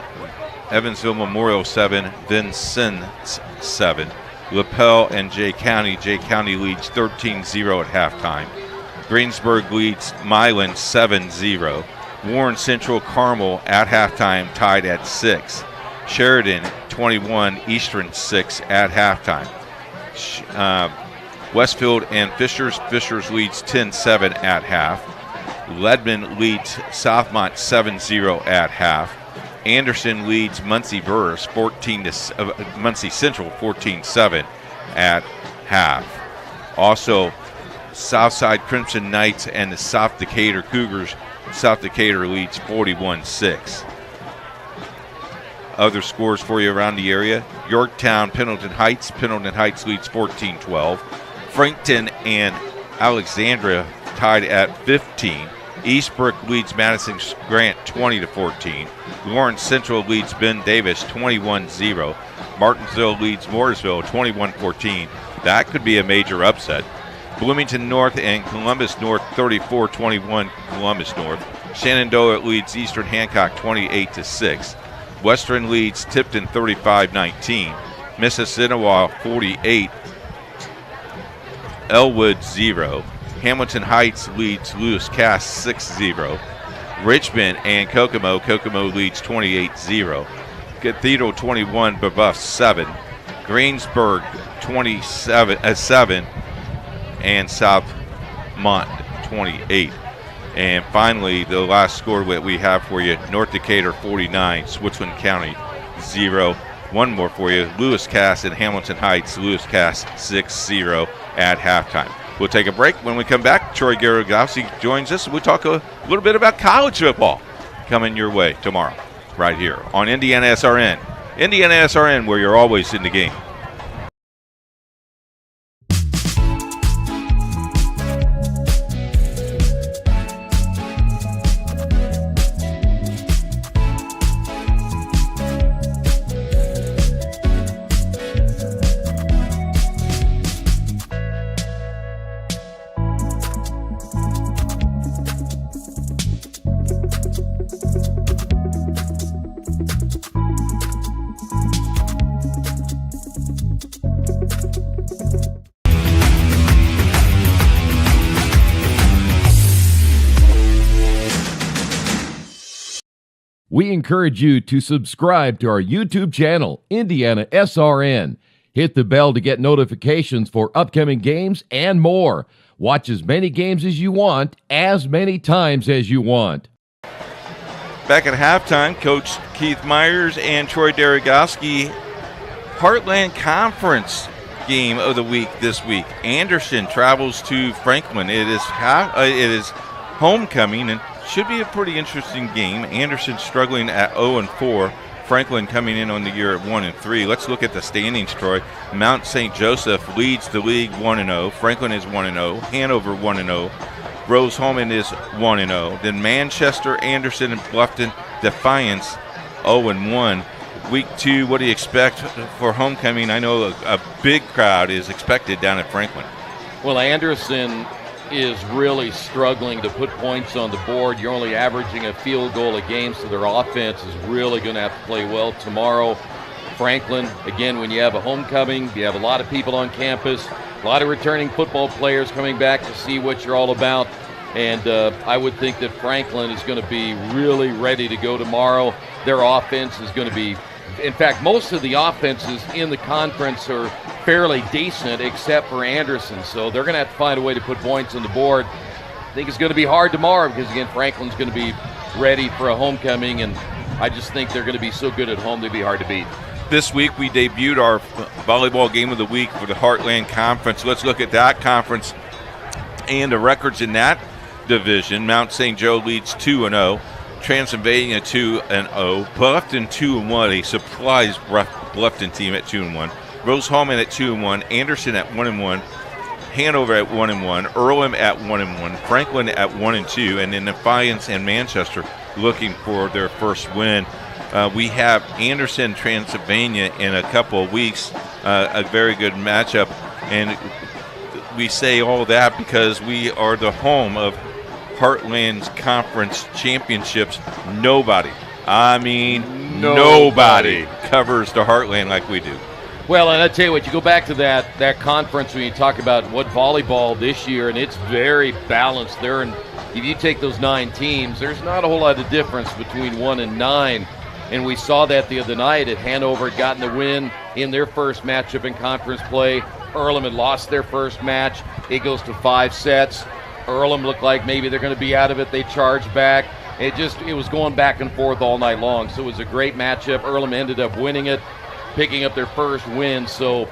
Evansville Memorial 7, Vincennes 7. LaPel and Jay County. Jay County leads 13-0 at halftime. Greensburg leads Milan 7-0. Warren Central Carmel at halftime tied at 6. Sheridan 21, Eastern 6 at halftime. Westfield and Fishers. Fishers leads 10-7 at half. Leadman leads Southmont 7-0 at half. Anderson leads Muncie Burris Muncie Central 14-7 at half. Also, Southside Crimson Knights and the South Decatur Cougars. South Decatur leads 41-6. Other scores for you around the area. Yorktown, Pendleton Heights. Pendleton Heights leads 14-12. Frankton and Alexandria tied at 15. Eastbrook leads Madison Grant 20-14. Lawrence Central leads Ben Davis 21-0. Martinsville leads Mooresville 21-14. That could be a major upset. Bloomington North and Columbus North 34-21 Columbus North. Shenandoah leads Eastern Hancock 28-6. Western leads Tipton 35-19. Mississinawa 48. Elwood 0. Hamilton Heights leads Lewis Cass 6-0. Richmond and Kokomo. Kokomo leads 28-0. Cathedral 21, Brebeuf 7. Greensburg 7. And Southmont 28. And finally, the last score that we have for you, North Decatur 49, Switzerland County 0. One more for you, Lewis Cass and Hamilton Heights, Lewis Cass 6-0 at halftime. We'll take a break. When we come back, Troy Garagowski joins us, and we'll talk a little bit about college football coming your way tomorrow right here on IndianaSRN. IndianaSRN, where you're always in the game. We encourage you to subscribe to our YouTube channel, IndianaSRN. Hit the bell to get notifications for upcoming games and more. Watch as many games as you want, as many times as you want. Back at halftime, Coach Keith Myers and Troy Garagowski. Heartland Conference game of the week this week. Anderson travels to Franklin. It is homecoming and should be a pretty interesting game. Anderson struggling at 0-4. Franklin coming in on the year at 1-3. Let's look at the standings, Troy. Mount St. Joseph leads the league 1-0. Franklin is 1-0. Hanover 1-0. Rose-Hulman is 1-0. Then Manchester, Anderson, and Bluffton Defiance 0-1. Week 2, what do you expect for homecoming? I know a big crowd is expected down at Franklin. Well, Anderson is really struggling to put points on the board. You're only averaging a field goal a game, so their offense is really going to have to play well tomorrow. Franklin, again, when you have a homecoming, you have a lot of people on campus, a lot of returning football players coming back to see what you're all about. And I would think that Franklin is going to be really ready to go tomorrow. Their offense is going to be, in fact, most of the offenses in the conference are fairly decent except for Anderson. So they're going to have to find a way to put points on the board. I think it's going to be hard tomorrow because, again, Franklin's going to be ready for a homecoming, and I just think they're going to be so good at home they'll be hard to beat. This week we debuted our volleyball game of the week for the Heartland Conference. Let's look at that conference and the records in that division. Mount St. Joe leads 2-0. Transylvania 2-0. Bluffton 2-1, a surprise Bluffton team at 2-1. Rose-Hulman at 2-1. Anderson at 1-1. Hanover at 1-1. Earlham at 1-1. Franklin at 1-2. And then Defiance and Manchester looking for their first win. We have Anderson, Transylvania in a couple of weeks. A very good matchup. And we say all that because we are the home of Heartland's Conference Championships. Nobody covers the Heartland like we do. Well, and I tell you what, you go back to that conference when you talk about what volleyball this year, and it's very balanced there. And if you take those 9 teams, there's not a whole lot of difference between 1 and 9. And we saw that the other night at Hanover had gotten the win in their first matchup in conference play. Earlham had lost their first match. It goes to 5 sets. Earlham looked like maybe they're going to be out of it. They charged back. It was going back and forth all night long. So it was a great matchup. Earlham ended up winning it, picking up their first win. So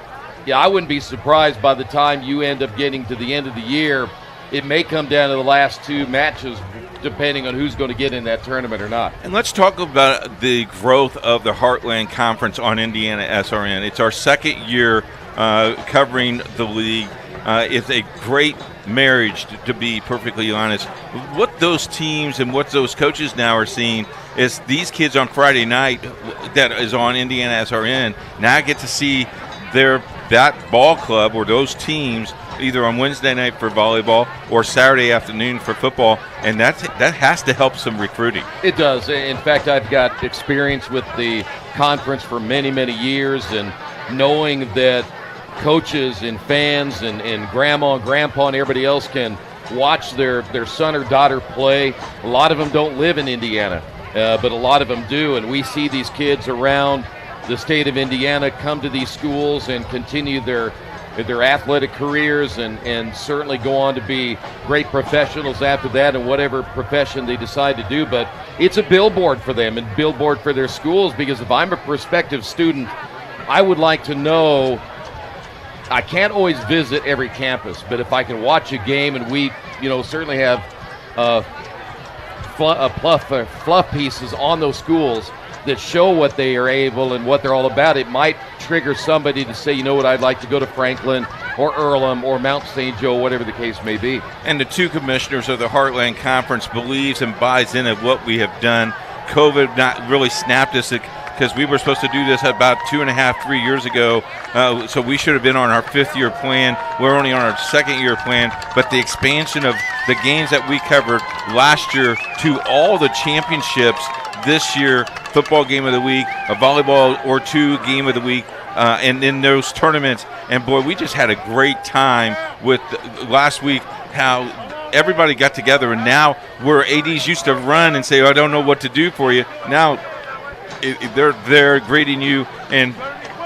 Yeah, I wouldn't be surprised by the time you end up getting to the end of the year. It may come down to the last 2 matches, depending on who's going to get in that tournament or not. And let's talk about the growth of the Heartland Conference on IndianaSRN. It's our second year covering the league. It's a great marriage, to be perfectly honest. What those teams and what those coaches now are seeing is these kids on Friday night that is on IndianaSRN now get to see that ball club or those teams either on Wednesday night for volleyball or Saturday afternoon for football, and that has to help some recruiting. It does. In fact, I've got experience with the conference for many, many years, and knowing that coaches and fans and grandma and grandpa and everybody else can watch their son or daughter play. A lot of them don't live in Indiana, but a lot of them do, and we see these kids around the state of Indiana come to these schools and continue their athletic careers and certainly go on to be great professionals after that in whatever profession they decide to do. But it's a billboard for them and billboard for their schools, because if I'm a prospective student, I would like to know. I can't always visit every campus, but if I can watch a game, and we certainly have fluff pieces on those schools that show what they are able and what they're all about, it might trigger somebody to say, you know what, I'd like to go to Franklin or Earlham or Mount St. Joe, whatever the case may be. And the 2 commissioners of the Heartland Conference believes and buys in of what we have done. COVID not really snapped us because we were supposed to do this about 2.5, 3 years ago. So we should have been on our 5th-year plan. We're only on our 2nd-year plan. But the expansion of the games that we covered last year to all the championships this year, football game of the week, a volleyball or 2 game of the week, and in those tournaments. And, boy, we just had a great time with last week, how everybody got together. And now where ADs used to run and say, I don't know what to do for you, now they're greeting you, and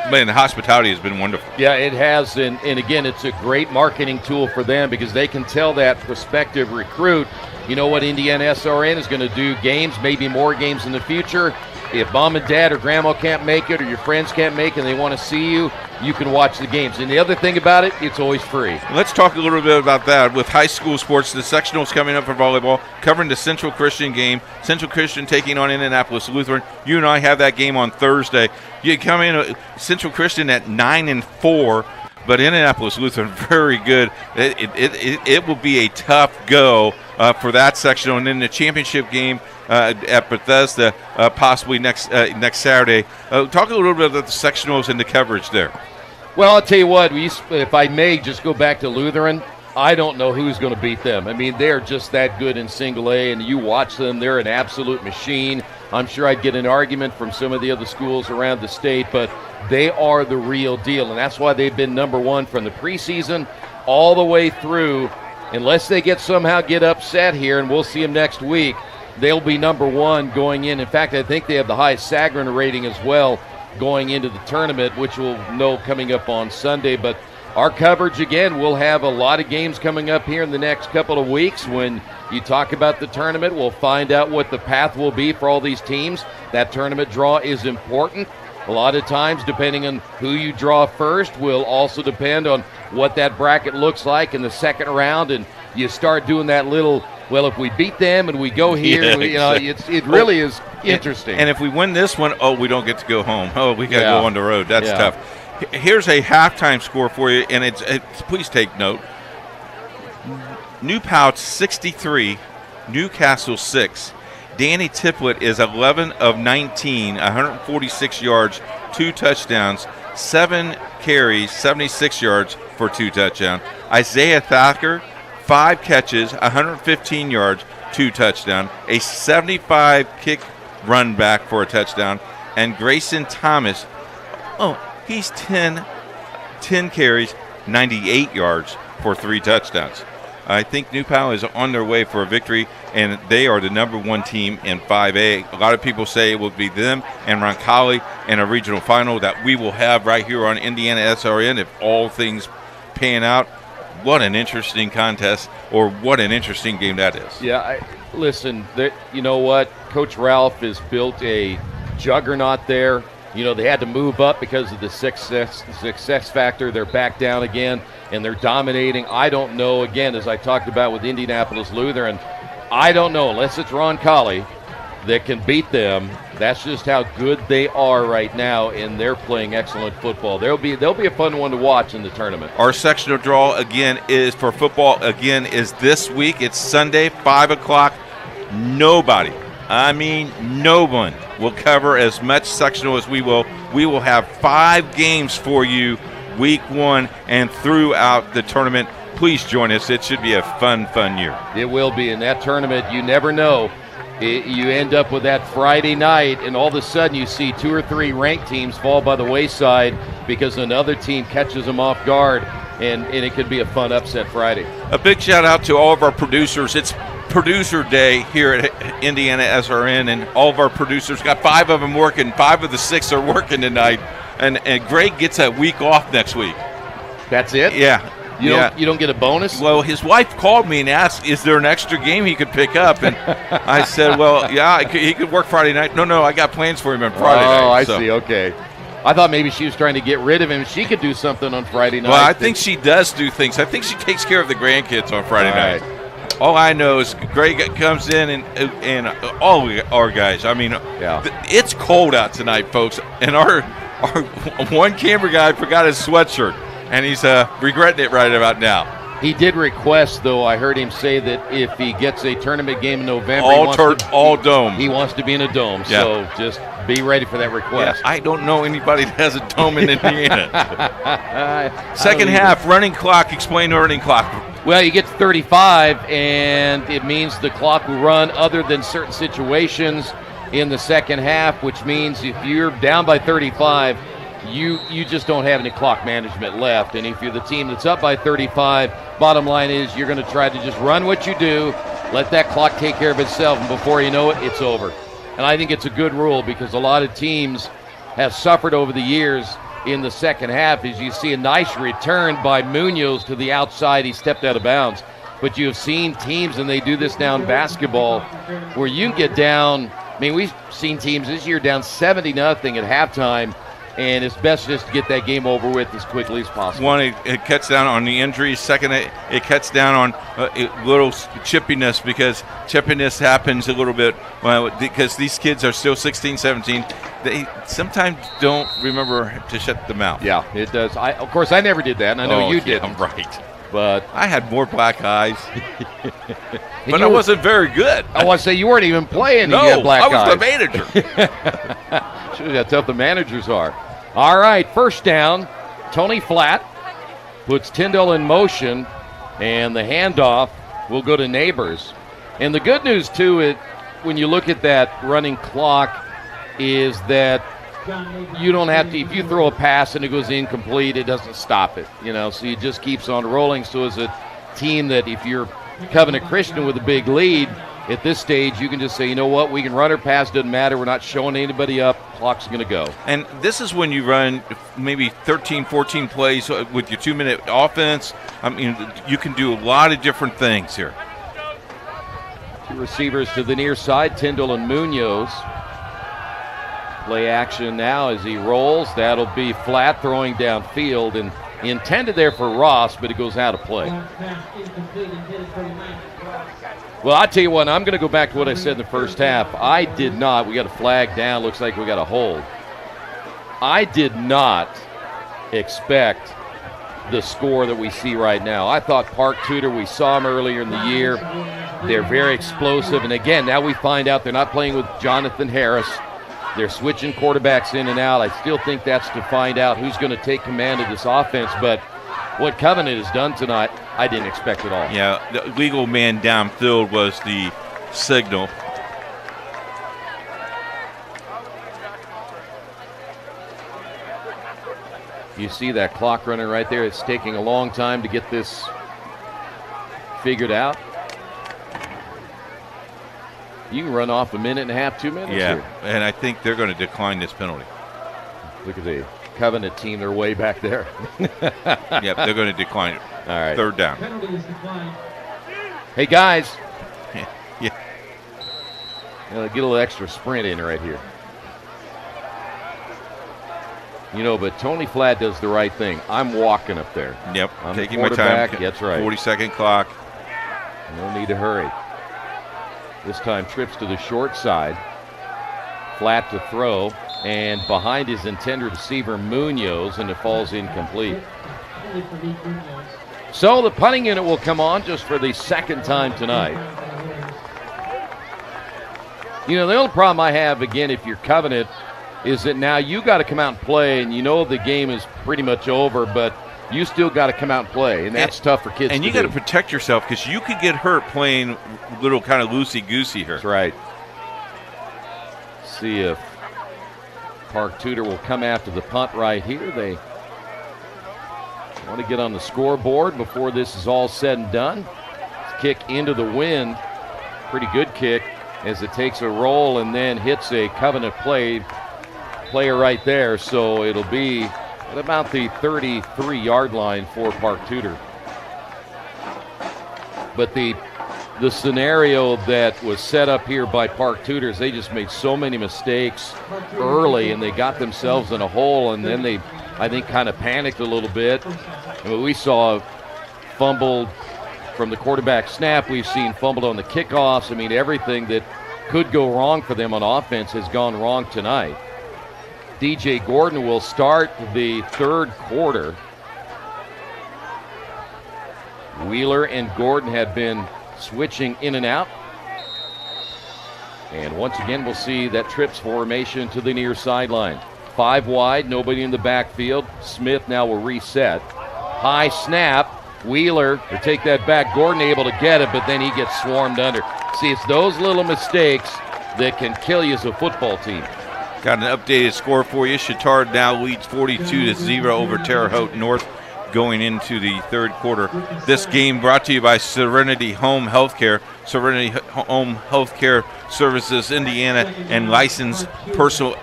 man, the hospitality has been wonderful. Yeah, it has, and again, it's a great marketing tool for them, because they can tell that prospective recruit, you know what, IndianaSRN is going to do games, maybe more games in the future. If mom and dad or grandma can't make it, or your friends can't make it and they want to see you, you can watch the games. And the other thing about it, it's always free. Let's talk a little bit about that. With high school sports, the sectionals coming up for volleyball, covering the Central Christian game. Central Christian taking on Indianapolis Lutheran. You and I have that game on Thursday. You come in Central Christian at 9-4, but Indianapolis Lutheran very good. It will be a tough go for that sectional, and then the championship game at Bethesda possibly next Saturday. Talk a little bit about the sectionals and the coverage there. Well, I'll tell you what, if I may just go back to Lutheran, I don't know who's going to beat them. I mean, they're just that good in single A, and you watch them, they're an absolute machine. I'm sure I'd get an argument from some of the other schools around the state, but they are the real deal, and that's why they've been number 1 from the preseason all the way through. Unless they somehow get upset here, and we'll see them next week, they'll be number 1 going in. In fact, I think they have the highest Sagarin rating as well going into the tournament, which we'll know coming up on Sunday. But our coverage, again, we'll have a lot of games coming up here in the next couple of weeks. When you talk about the tournament, we'll find out what the path will be for all these teams. That tournament draw is important. A lot of times, depending on who you draw first, will also depend on what that bracket looks like in the second round. And you start doing that little, well, if we beat them and we go here, it really is interesting. And if we win this one, we don't get to go home. We got to go on the road. That's tough. Here's a halftime score for you, and it's please take note. New Paltz 63, Newcastle 6. Danny Tiplett is 11 of 19, 146 yards, 2 touchdowns, 7 carries, 76 yards for 2 touchdowns. Isaiah Thacker, 5 catches, 115 yards, 2 touchdowns, a 75 kick run back for a touchdown. And Grayson Thomas, he's 10 carries, 98 yards for 3 touchdowns. I think New Pal is on their way for a victory, and they are the number 1 team in 5A. A lot of people say it will be them and Roncalli in a regional final that we will have right here on IndianaSRN if all things pan out. What an interesting contest, or what an interesting game that is. Yeah, listen, you know what? Coach Ralph has built a juggernaut there. They had to move up because of the success factor. They're back down again, and they're dominating. I don't know, again, as I talked about with Indianapolis Lutheran, I don't know, unless it's Ron Colley that can beat them. That's just how good they are right now, and they're playing excellent football. They'll be a fun one to watch in the tournament. Our sectional draw, again, is for football, is this week. It's Sunday, 5 o'clock. Nobody, no one will cover as much sectional as we will. We will have 5 games for you week 1 and throughout the tournament. Please join us. It should be a fun year. It will be. In that tournament, you never know. You end up with that Friday night, and all of a sudden you see 2 or 3 ranked teams fall by the wayside because another team catches them off guard, and it could be a fun upset Friday. A big shout out to all of our producers. It's Producer Day here at IndianaSRN, and all of our producers, got 5 of them working. 5 of the 6 are working tonight, and Greg gets a week off next week. That's it? Yeah. You don't get a bonus? Well, his wife called me and asked, is there an extra game he could pick up? And I said, well, yeah, he could work Friday night. No, I got plans for him on Friday night. Oh, I see. Okay. I thought maybe she was trying to get rid of him. She could do something on Friday night. Well, I think she does do things. I think she takes care of the grandkids on Friday night. All I know is Greg comes in and all our guys. It's cold out tonight, folks. And our one camera guy forgot his sweatshirt. And he's regretting it right about now. He did request, though, I heard him say that if he gets a tournament game in November, all dome. He wants to be in a dome. Yeah. So just be ready for that request. Yeah, I don't know anybody that has a dome in Indiana. Second half, running clock. Explain the running clock. Well, you get to 35, and it means the clock will run other than certain situations in the second half, which means if you're down by 35, you just don't have any clock management left. And if you're the team that's up by 35, bottom line is you're going to try to just run what you do, let that clock take care of itself, and before you know it, it's over. And I think it's a good rule because a lot of teams have suffered over the years in the second half. As you see a nice return by Munoz to the outside, he stepped out of bounds. But you have seen teams, and they do this now in basketball, where you can get down. We've seen teams this year down 70-0 at halftime, and it's best just to get that game over with as quickly as possible. One, it cuts down on the injuries. Second, it cuts down on little chippiness, because chippiness happens a little bit because these kids are still 16, 17. They sometimes don't remember to shut the mouth. Yeah, it does. Of course, I never did that, and I know you didn't. Right. But I had more black eyes. But I wasn't very good. I want to say you weren't even playing. No, you had black I was eyes. the manager. Shows how tough the managers are. All right, first down. Tony Flatt puts Tyndall in motion, and the handoff will go to Neighbors. And the good news, too, when you look at that running clock, is that you don't have to, if you throw a pass and it goes incomplete, it doesn't stop it. So it just keeps on rolling. So as a team that if you're Covenant Christian with a big lead, at this stage, you can just say, you know what, we can run or pass, doesn't matter. We're not showing anybody up. Clock's going to go. And this is when you run maybe 13, 14 plays with your 2-minute offense. You can do a lot of different things here. 2 receivers to the near side, Tyndall and Munoz. Play action now as he rolls. That'll be Flatt throwing downfield, and intended there for Ross, but it goes out of play. Well, I tell you what, I'm going to go back to what I said in the first half. I did not. We got a flag down. Looks like we got a hold. I did not expect the score that we see right now. I thought Park Tudor, we saw him earlier in the year. They're very explosive. And again, now we find out they're not playing with Jonathan Harris. They're switching quarterbacks in and out. I still think that's to find out who's going to take command of this offense. But what Covenant has done tonight, I didn't expect at all. Yeah, the legal man downfield was the signal. You see that clock running right there. It's taking a long time to get this figured out. You can run off a minute and a half, 2 minutes Yeah, here. and I think they're going to decline this penalty. Look at the Covenant team. They're way back there. Yep, they're going to decline it. All right. Third down. Hey, guys. Yeah. Get a little extra sprint in right here. But Tony Flatt does the right thing. I'm walking up there. Yep, I'm taking my time. That's right. 40-second clock. No need to hurry. This time trips to the short side. Flat to throw, and behind his intended receiver Munoz, and it falls incomplete. So the punting unit will come on just for the second time tonight. The only problem I have, again, if you're Covenant, is that now you got to come out and play, and the game is pretty much over, but you still got to come out and play, and that's tough for kids to do. And you got to protect yourself because you could get hurt playing little kind of loosey-goosey here. That's right. See if Park Tudor will come after the punt right here. They want to get on the scoreboard before this is all said and done. Kick into the wind. Pretty good kick as it takes a roll and then hits a Covenant player right there. So it'll be at about the 33-yard line for Park Tudor. But the scenario that was set up here by Park Tudor is they just made so many mistakes early, and they got themselves in a hole, and then they, I think, kind of panicked a little bit. And we saw fumbled from the quarterback snap. We've seen fumbled on the kickoffs. I mean, everything that could go wrong for them on offense has gone wrong tonight. DJ Gordon will start the third quarter. Wheeler and Gordon have been switching in and out. And once again, we'll see that trips formation to the near sideline. 5 wide, nobody in the backfield. Smith now will reset. High snap. Wheeler to take that back. Gordon able to get it, but then he gets swarmed under. See, it's those little mistakes that can kill you as a football team. Got an updated score for you. Chittard now leads 42-0 over Terre Haute North going into the third quarter. This game brought to you by Serenity Home Healthcare. Serenity Home Healthcare Services Indiana and licensed personal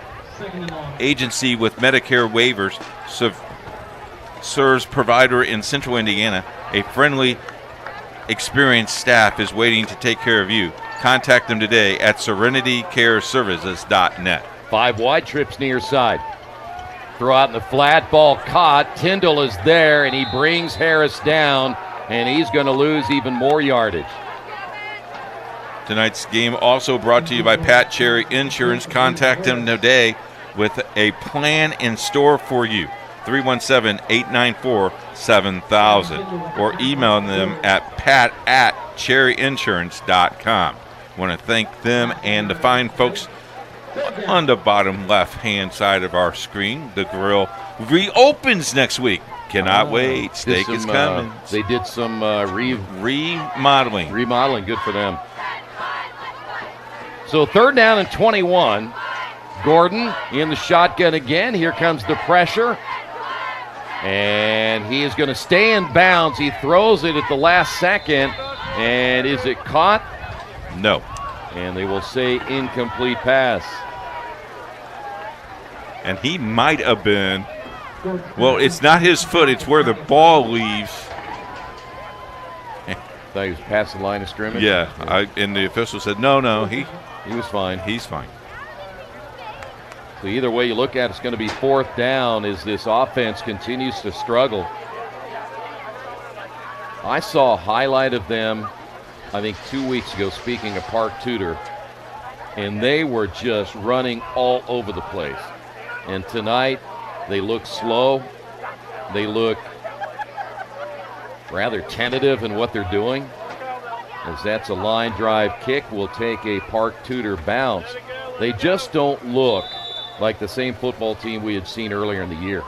agency with Medicare waivers. Serves provider in Central Indiana. A friendly, experienced staff is waiting to take care of you. Contact them today at serenitycareservices.net. 5 wide, trips near side. Throw out in the flat, ball caught. Tyndall is there, and he brings Harris down, and he's going to lose even more yardage. Tonight's game also brought to you by Pat Cherry Insurance. Contact them today with a plan in store for you. 317-894-7000 or email them at pat@cherryinsurance.com. Want to thank them and the fine folks on the bottom left-hand side of our screen. The grill reopens next week. Cannot wait. Steak is coming. They did some remodeling. Remodeling, good for them. So 3rd down and 21. Gordon in the shotgun again. Here comes the pressure. And he is going to stay in bounds. He throws it at the last second. And is it caught? No. And they will say incomplete pass. And he might have been, well, it's not his foot. It's where the ball leaves. Thought he was past the line of scrimmage? Yeah. And the official said, no, he was fine. He's fine. So either way you look at it, it's going to be 4th down as this offense continues to struggle. I saw a highlight of them, I think 2 weeks ago, speaking of Park Tudor, and they were just running all over the place. And tonight, they look slow. They look rather tentative in what they're doing, as that's a line drive kick. Will take a Park Tudor bounce. They just don't look like the same football team we had seen earlier in the year.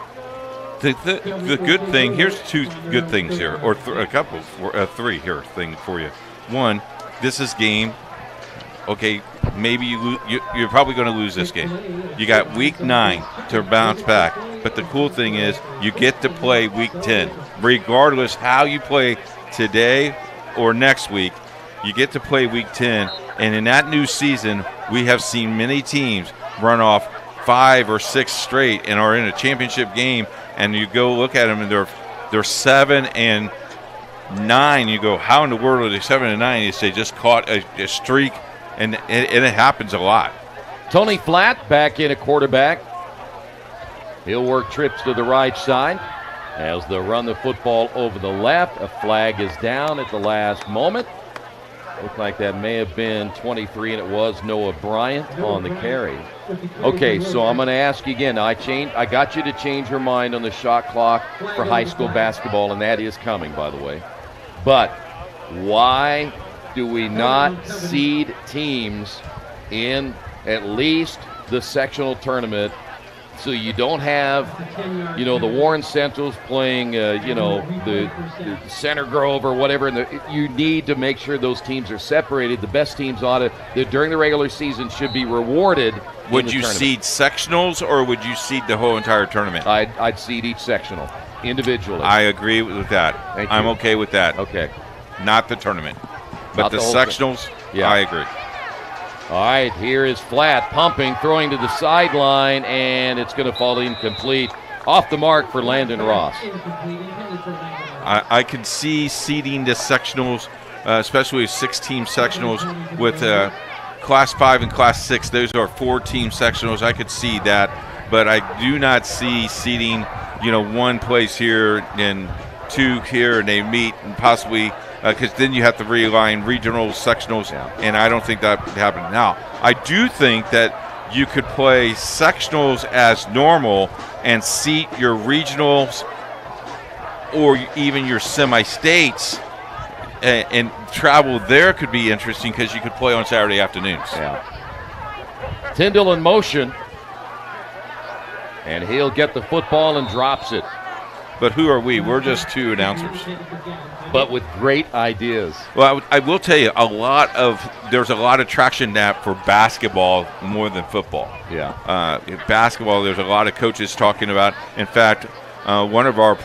The good thing, here's 2 good things here, or a couple, 3 here thing for you. One, this is game. Okay, maybe you're probably going to lose this game. You got week 9 to bounce back. But the cool thing is you get to play week 10. Regardless how you play today or next week, you get to play week 10. And in that new season, we have seen many teams run off 5 or 6 straight and are in a championship game, and you go look at them and they're 7-9. You go, how in the world are they 7-9? You say just caught a streak, and it happens a lot. Tony Flatt back in at quarterback. He'll work trips to the right side as they'll run the football over the left. A flag is down at the last moment. Looked like that may have been 23, and it was Noah Bryant on the carry. Okay, so I'm going to ask you again. I got you to change your mind on the shot clock for high school basketball, and that is coming, by the way. But why do we not seed teams in at least the sectional tournament, so you don't have, the Warren Centrals playing, the Center Grove or whatever. And you need to make sure those teams are separated. The best teams during the regular season should be rewarded. Would you seed sectionals, or would you seed the whole entire tournament? I'd seed each sectional individually. I agree with that. I'm okay with that. Okay. Not the tournament. But the sectionals, yeah. I agree. All right, here is Flat pumping, throwing to the sideline, and it's going to fall incomplete. Off the mark for Landon Ross. I can see seeding the sectionals, especially 6-team sectionals with Class 5 and Class 6. Those are 4-team sectionals. I could see that, but I do not see seeding, one place here and 2 here, and they meet and possibly – because then you have to realign regionals, sectionals, and I don't think that would happen. Now, I do think that you could play sectionals as normal and seat your regionals or even your semi-states and travel there could be interesting because you could play on Saturday afternoons. Yeah. Tyndall in motion, and he'll get the football and drops it. But who are we? We're just 2 announcers. But with great ideas. Well, I will tell you, there's a lot of traction now for basketball more than football. Yeah. Basketball, there's a lot of coaches talking about. In fact, one of our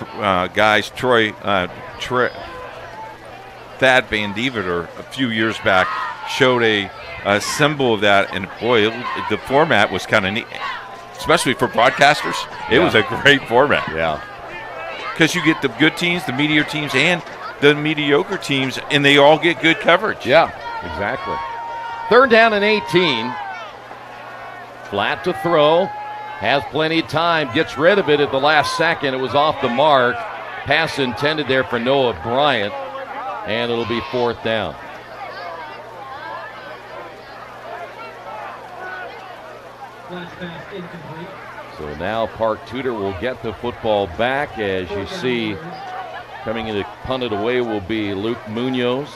guys, Thad Van Deventer, a few years back, showed a symbol of that, and boy, the format was kind of neat, especially for broadcasters. It was a great format. Yeah. Because you get the good teams, the mediocre teams, and the mediocre teams, and they all get good coverage. Yeah, exactly. 3rd down and 18. Flat to throw. Has plenty of time. Gets rid of it at the last second. It was off the mark. Pass intended there for Noah Bryant, and it'll be 4th down. So now Park Tudor will get the football back. As you see, coming in to punt it away will be Luke Munoz.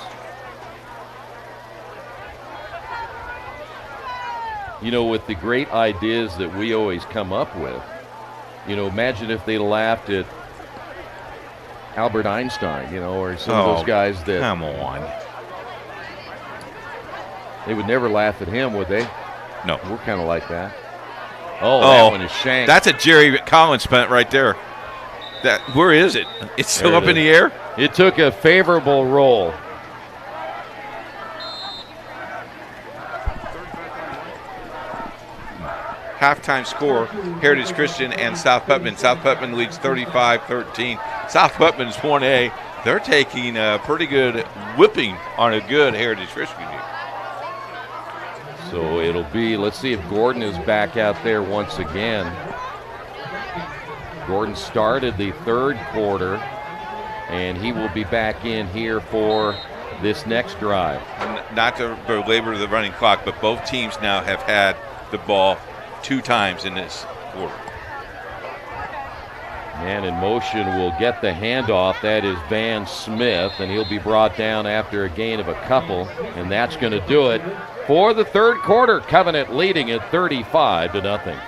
With the great ideas that we always come up with, imagine if they laughed at Albert Einstein, or some of those guys that. Come on. They would never laugh at him, would they? No. We're kind of like that. Oh, that one is shanked. That's a Jerry Collins punt right there. Where is it? It's still up in the air? It took a favorable roll. Halftime score, Heritage Christian and South Putman. South Putman leads 35-13. South Putman's 1A. They're taking a pretty good whipping on a good Heritage Christian here. So it'll be, let's see if Gordon is back out there once again. Gordon started the 3rd quarter, and he will be back in here for this next drive. Not to belabor the running clock, but both teams now have had the ball 2 times in this quarter. Man in motion will get the handoff. That is Van Smith, and he'll be brought down after a gain of a couple, and that's going to do it for the 3rd quarter. Covenant leading at 35-0.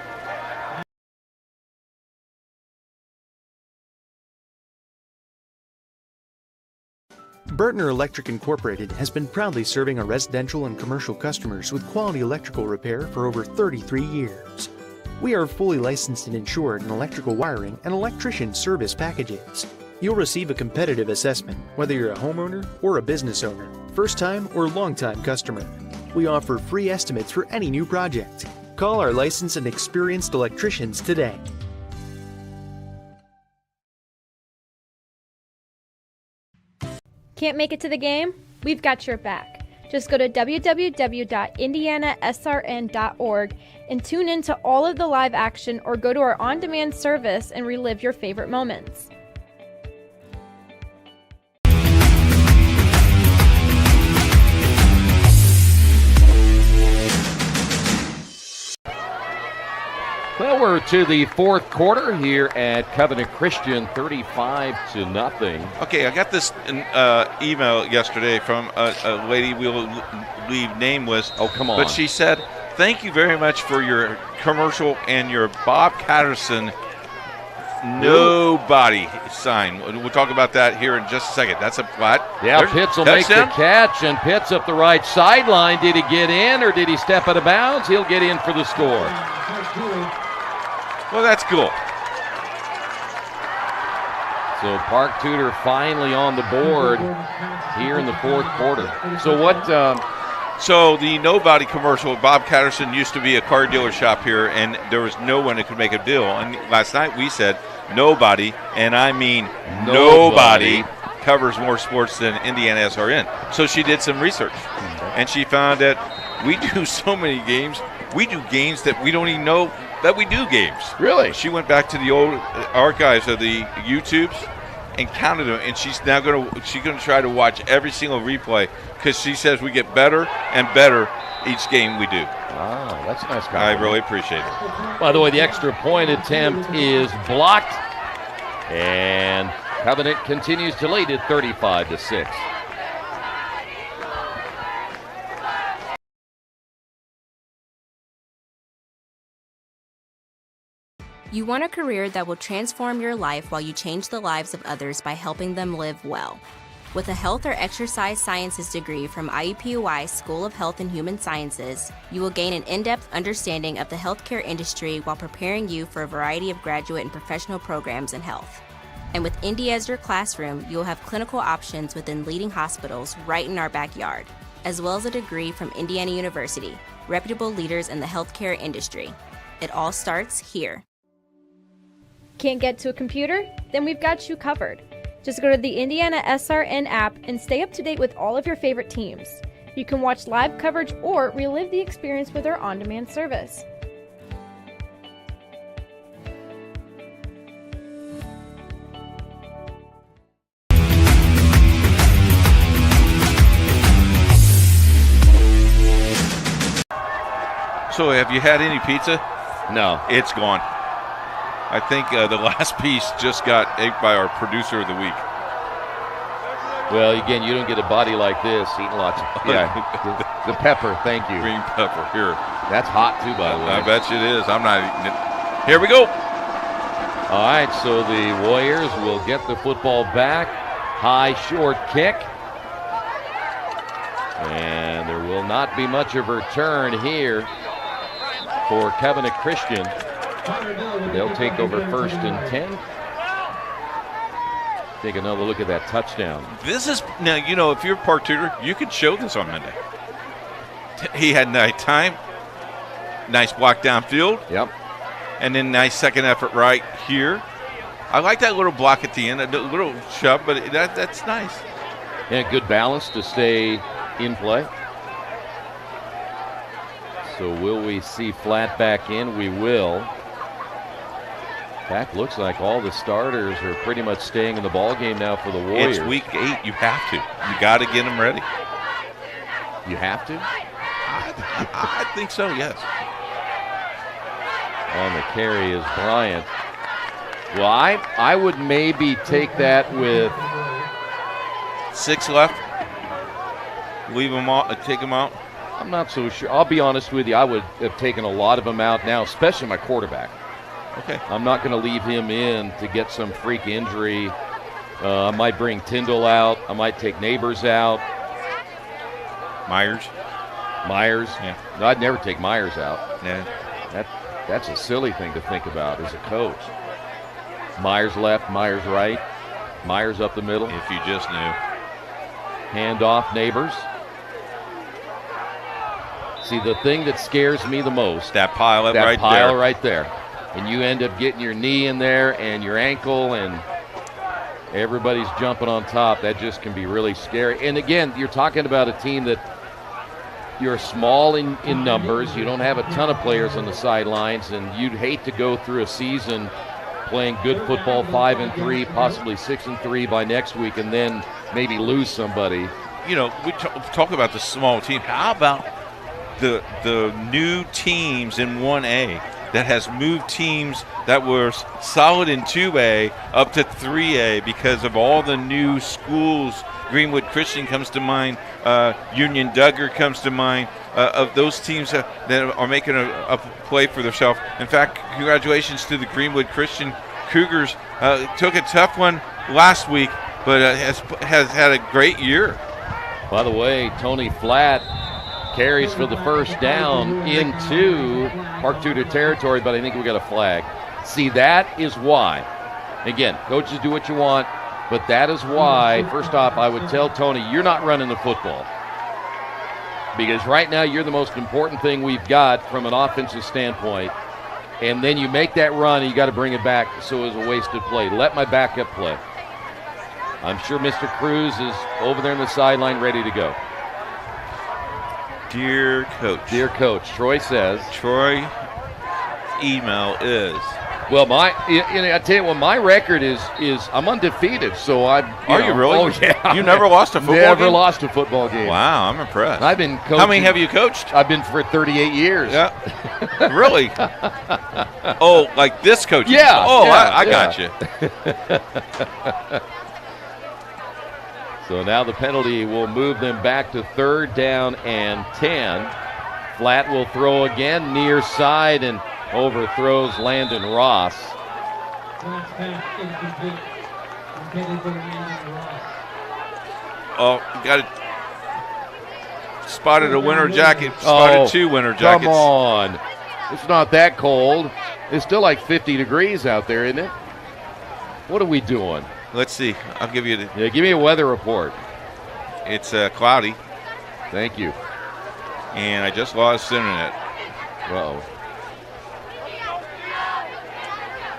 Burtner Electric Incorporated has been proudly serving our residential and commercial customers with quality electrical repair for over 33 years. We are fully licensed and insured in electrical wiring and electrician service packages. You'll receive a competitive assessment whether you're a homeowner or a business owner, first-time or long-time customer. We offer free estimates for any new project. Call our licensed and experienced electricians today. Can't make it to the game? We've got your back. Just go to www.IndianaSRN.org and tune in to all of the live action or go to our on-demand service and relive your favorite moments. Well, we're to the fourth quarter here at Covenant Christian, 35-0. Okay, I got this email yesterday from a lady we'll leave nameless. Oh, come on. But she said, thank you very much for your commercial and your Bob Patterson nobody sign. We'll talk about that here in just a second. That's a flat. Yeah, Pitts will make the catch, and Pitts up the right sideline. Did he get in or did he step out of bounds? He'll get in for the score. Well, that's cool. So Park Tudor finally on the board here in the fourth quarter. So what? So the nobody commercial, Bob Patterson used to be a car dealer shop here, and there was no one that could make a deal. And last night we said nobody, and I mean nobody covers more sports than IndianaSRN. So she did some research, and she found that we do so many games. We do games that we don't even know that we do games. Really? She went back to the old archives of the YouTubes and counted them, and she's now going to try to watch every single replay because she says we get better and better each game we do. Wow, that's a nice compliment. I really appreciate it. By the way, the extra point attempt is blocked, and Covenant continues to lead at 35-6. You want a career that will transform your life while you change the lives of others by helping them live well. With a health or exercise sciences degree from IUPUI School of Health and Human Sciences, you will gain an in-depth understanding of the healthcare industry while preparing you for a variety of graduate and professional programs in health. And with Indy as your classroom, you will have clinical options within leading hospitals right in our backyard, as well as a degree from Indiana University, reputable leaders in the healthcare industry. It all starts here. Can't get to a computer? Then we've got you covered. Just go to the IndianaSRN app and stay up to date with all of your favorite teams. You can watch live coverage or relive the experience with our on-demand service. So have you had any pizza? No. It's gone. I think the last piece just got ate by our producer of the week. Well, again, you don't get a body like this eating lots of the pepper. Thank you. Green pepper here. That's hot too, by the way. I bet you it is. I'm not eating it. Here we go. All right, so the Warriors will get the football back. High short kick. And there will not be much of a return here for Covenant Christian. They'll take over 1st and 10. Take another look at that touchdown. This is, now, you know, if you're Park Tudor, you could show this on Monday. He had night time, nice block downfield. Yep. And then nice second effort right here. I like that little block at the end, a little shove, but that's nice. And good balance to stay in play. So will we see flat back in? We will. In fact, looks like all the starters are pretty much staying in the ball game now for the Warriors. It's week 8. You have to. You got to get them ready. You have to? I think so, yes. On the carry is Bryant. Well, I would maybe take that with 6 left. Leave them out, take them out. I'm not so sure. I'll be honest with you. I would have taken a lot of them out now, especially my quarterback. Okay. I'm not going to leave him in to get some freak injury. I might bring Tyndall out. I might take Neighbors out. Myers. Yeah. No, I'd never take Myers out. Yeah. That's a silly thing to think about as a coach. Myers left, Myers right. Myers up the middle. If you just knew. Hand off, Neighbors. See, the thing that scares me the most. That pile right there. And you end up getting your knee in there and your ankle and everybody's jumping on top. That just can be really scary. And again, you're talking about a team that you're small in numbers. You don't have a ton of players on the sidelines, and you'd hate to go through a season playing good football, 5-3, possibly 6-3 by next week, and then maybe lose somebody. You know, we talk about the small team. How about the new teams in 1A that has moved teams that were solid in 2A up to 3A because of all the new schools? Greenwood Christian comes to mind. Union Duggar comes to mind. Of those teams that are making a play for themselves. In fact, congratulations to the Greenwood Christian Cougars. Took a tough one last week, but has had a great year. By the way, Tony Flatt carries for the first down into Park Tudor territory, but I think we got a flag. See, that is why. Again, coaches do what you want, but that is why, first off, I would tell Tony, you're not running the football. Because right now you're the most important thing we've got from an offensive standpoint. And then you make that run and you got to bring it back, so it was a wasted play. Let my backup play. I'm sure Mr. Cruz is over there on the sideline ready to go. Dear Coach, Troy says. Troy, email is. Well, I tell you what, my record is I'm undefeated. So Are you really? Oh yeah. You never lost a football game? Never lost a football game. Wow, I'm impressed. I've been coaching. How many have you coached? I've been for 38 years. Yeah. Really? Oh, like this coach? Yeah. Oh, yeah, I got you. So now the penalty will move them back to 3rd down and 10. Flatt will throw again near side and overthrows Landon Ross. Oh, got it. Spotted a winter jacket. Spotted 2 winter jackets. Come on. It's not that cold. It's still like 50 degrees out there, isn't it? What are we doing? Let's see. I'll give you give me a weather report. It's cloudy. Thank you. And I just lost internet. Uh-oh.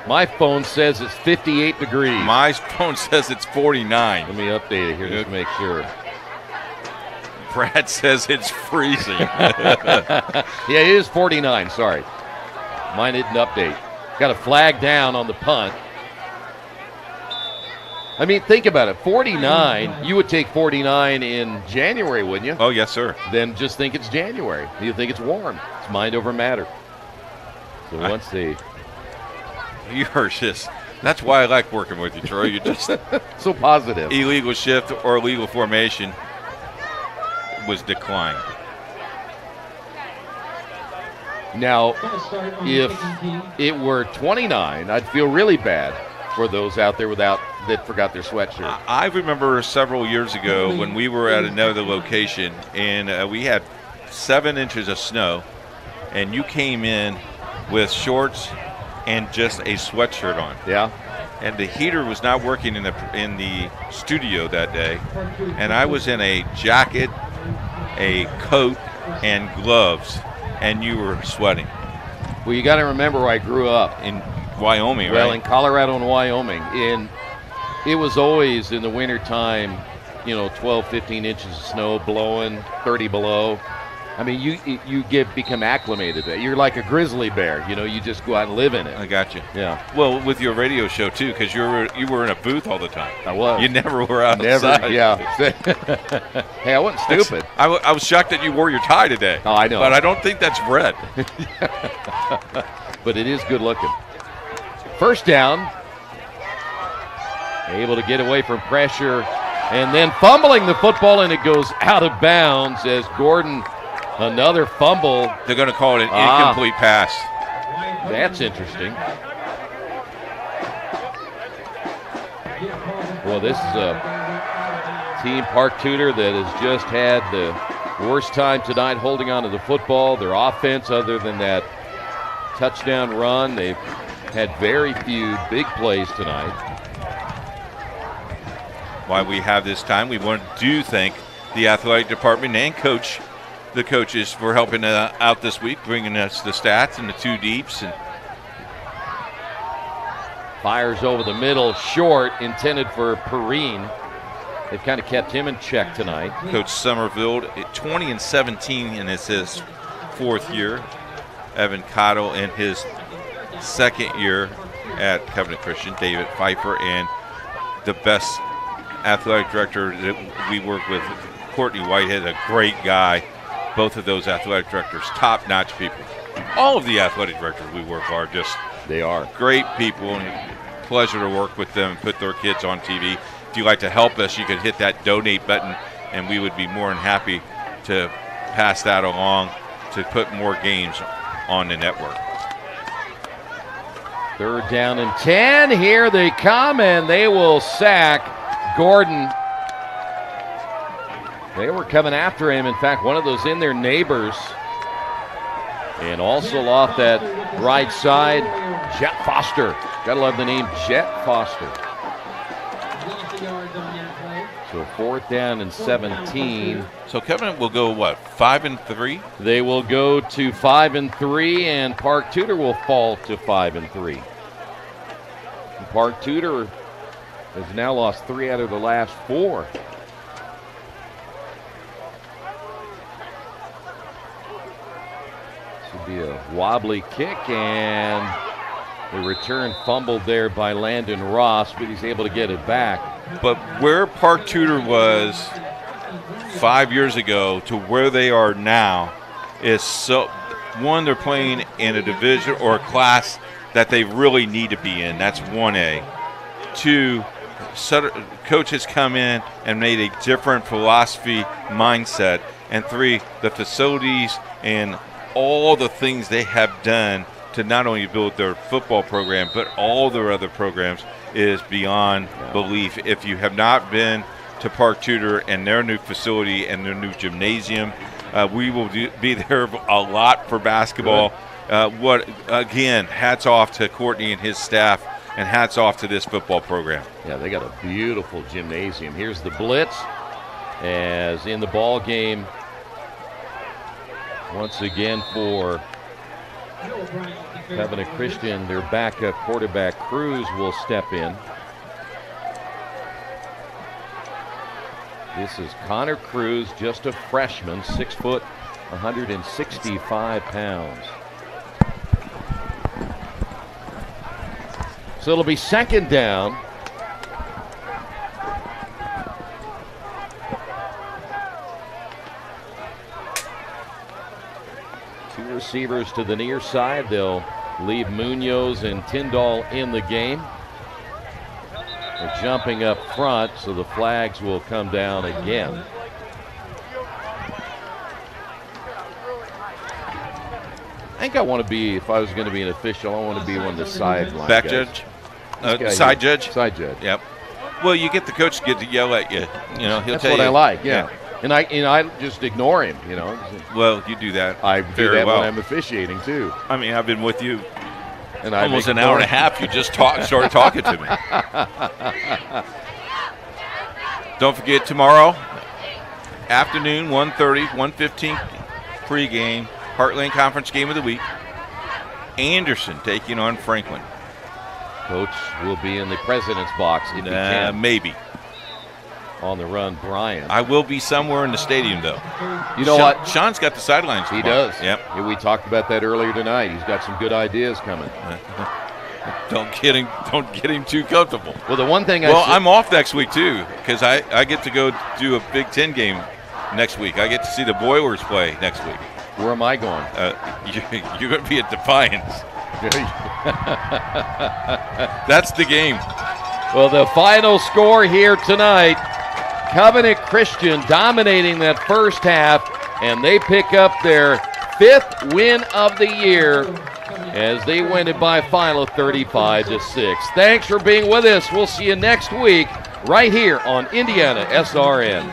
My phone says it's 58 degrees. My phone says it's 49. Let me update it here just to make sure. Brad says it's freezing. Yeah, it is 49. Sorry. Mine didn't update. Got a flag down on the punt. I mean, think about it. 49, you would take 49 in January, wouldn't you? Oh, yes, sir. Then just think it's January. You think it's warm. It's mind over matter. So let's see. You're just, that's why I like working with you, Troy. You're just so positive. Illegal shift or illegal formation was declined. Now, if it were 29, I'd feel really bad for those out there that forgot their sweatshirt. I remember several years ago when we were at another location and we had 7 inches of snow, and you came in with shorts and just a sweatshirt on. Yeah. And the heater was not working in the studio that day, and I was in a jacket, a coat, and gloves, and you were sweating. Well, you got to remember where I grew up. In Wyoming, well, right? In Colorado and Wyoming. And it was always in the wintertime, 12, 15 inches of snow blowing, 30 below. I mean, you become acclimated to it. You're like a grizzly bear. You just go out and live in it. I got you. Yeah. Well, with your radio show, too, because you were in a booth all the time. I was. You never were outside. Never, yeah. Hey, I wasn't stupid. I was shocked that you wore your tie today. Oh, I know. But I don't think that's red. But it is good looking. First down. Able to get away from pressure. And then fumbling the football, and it goes out of bounds as Gordon, another fumble. They're going to call it an incomplete pass. That's interesting. Well, this is a team, Park Tudor, that has just had the worst time tonight holding on to the football. Their offense, other than that touchdown run, they've had very few big plays tonight. Why we have this time, we want to thank the athletic department and the coaches for helping out this week, bringing us the stats and the 2 deeps. And fires over the middle, short, intended for Perrine. They've kind of kept him in check tonight. Coach Summerfield, 20-17 in his fourth year. Evan Cottle in his second year at Covenant Christian. David Pfeiffer, and the best athletic director that we work with, Courtney Whitehead, a great guy. Both of those athletic directors, top-notch people. All of the athletic directors we work are just great people, and pleasure to work with them and put their kids on TV. If you'd like to help us, you could hit that donate button, and we would be more than happy to pass that along to put more games on the network. 3rd down and 10. Here they come, and they will sack Gordon. They were coming after him. In fact, one of those in their neighbors. And also off that right side, Jet Foster. Gotta love the name Jet Foster. So 4th down and 17. So Covenant will go, what, 5-3? They will go to 5-3, and Park Tudor will fall to 5-3. And Park Tudor has now lost 3 out of the last 4. This will be a wobbly kick, and the return fumbled there by Landon Ross, but he's able to get it back. But where Park Tudor was 5 years ago to where they are now is so, one, they're playing in a division or a class that they really need to be in. That's 1A. 2, coach has come in and made a different philosophy mindset. And 3, the facilities and all the things they have done to not only build their football program, but all their other programs is beyond belief. If you have not been to Park Tudor and their new facility and their new gymnasium, we will be there a lot for basketball. Again, hats off to Courtney and his staff, and hats off to this football program. Yeah, they got a beautiful gymnasium. Here's the blitz, as in the ball game once again for Covenant Christian. Their backup quarterback Cruz will step in. This is Connor Cruz, just a freshman, 6 foot, 165 pounds. So it'll be 2nd down. Two receivers to the near side. They'll leave Munoz and Tyndall in the game. They're jumping up front, so the flags will come down again. I think I want to be, if I was going to be an official, I want to be one of the sideline back guys. Judge? Side judge? Side judge. Yep. Well, you get the coach to get to yell at you. You know, he'll That's tell what you. I like, yeah. And I just ignore him, you know. Well, you do that. I do very that well. when I'm officiating, too. I mean, I've been with you and almost an hour and a half. You just started talking to me. Don't forget, tomorrow afternoon, 1:30, 1:15 pregame, Heartland Conference Game of the Week. Anderson taking on Franklin. Coach will be in the president's box if he can. Maybe. On the run, Brian. I will be somewhere in the stadium, though. You know what? Sean's got the sidelines. He does. Yep. Yeah, we talked about that earlier tonight. He's got some good ideas coming. Don't get him too comfortable. Well, the one thing I'm off next week, too, because I get to go do a Big Ten game next week. I get to see the Boilers play next week. Where am I going? You're going to be at Defiance. That's the game. Well, the final score here tonight, Covenant Christian dominating that first half, and they pick up their 5th win of the year as they win it by a final 35-6. Thanks for being with us. We'll see you next week right here on IndianaSRN.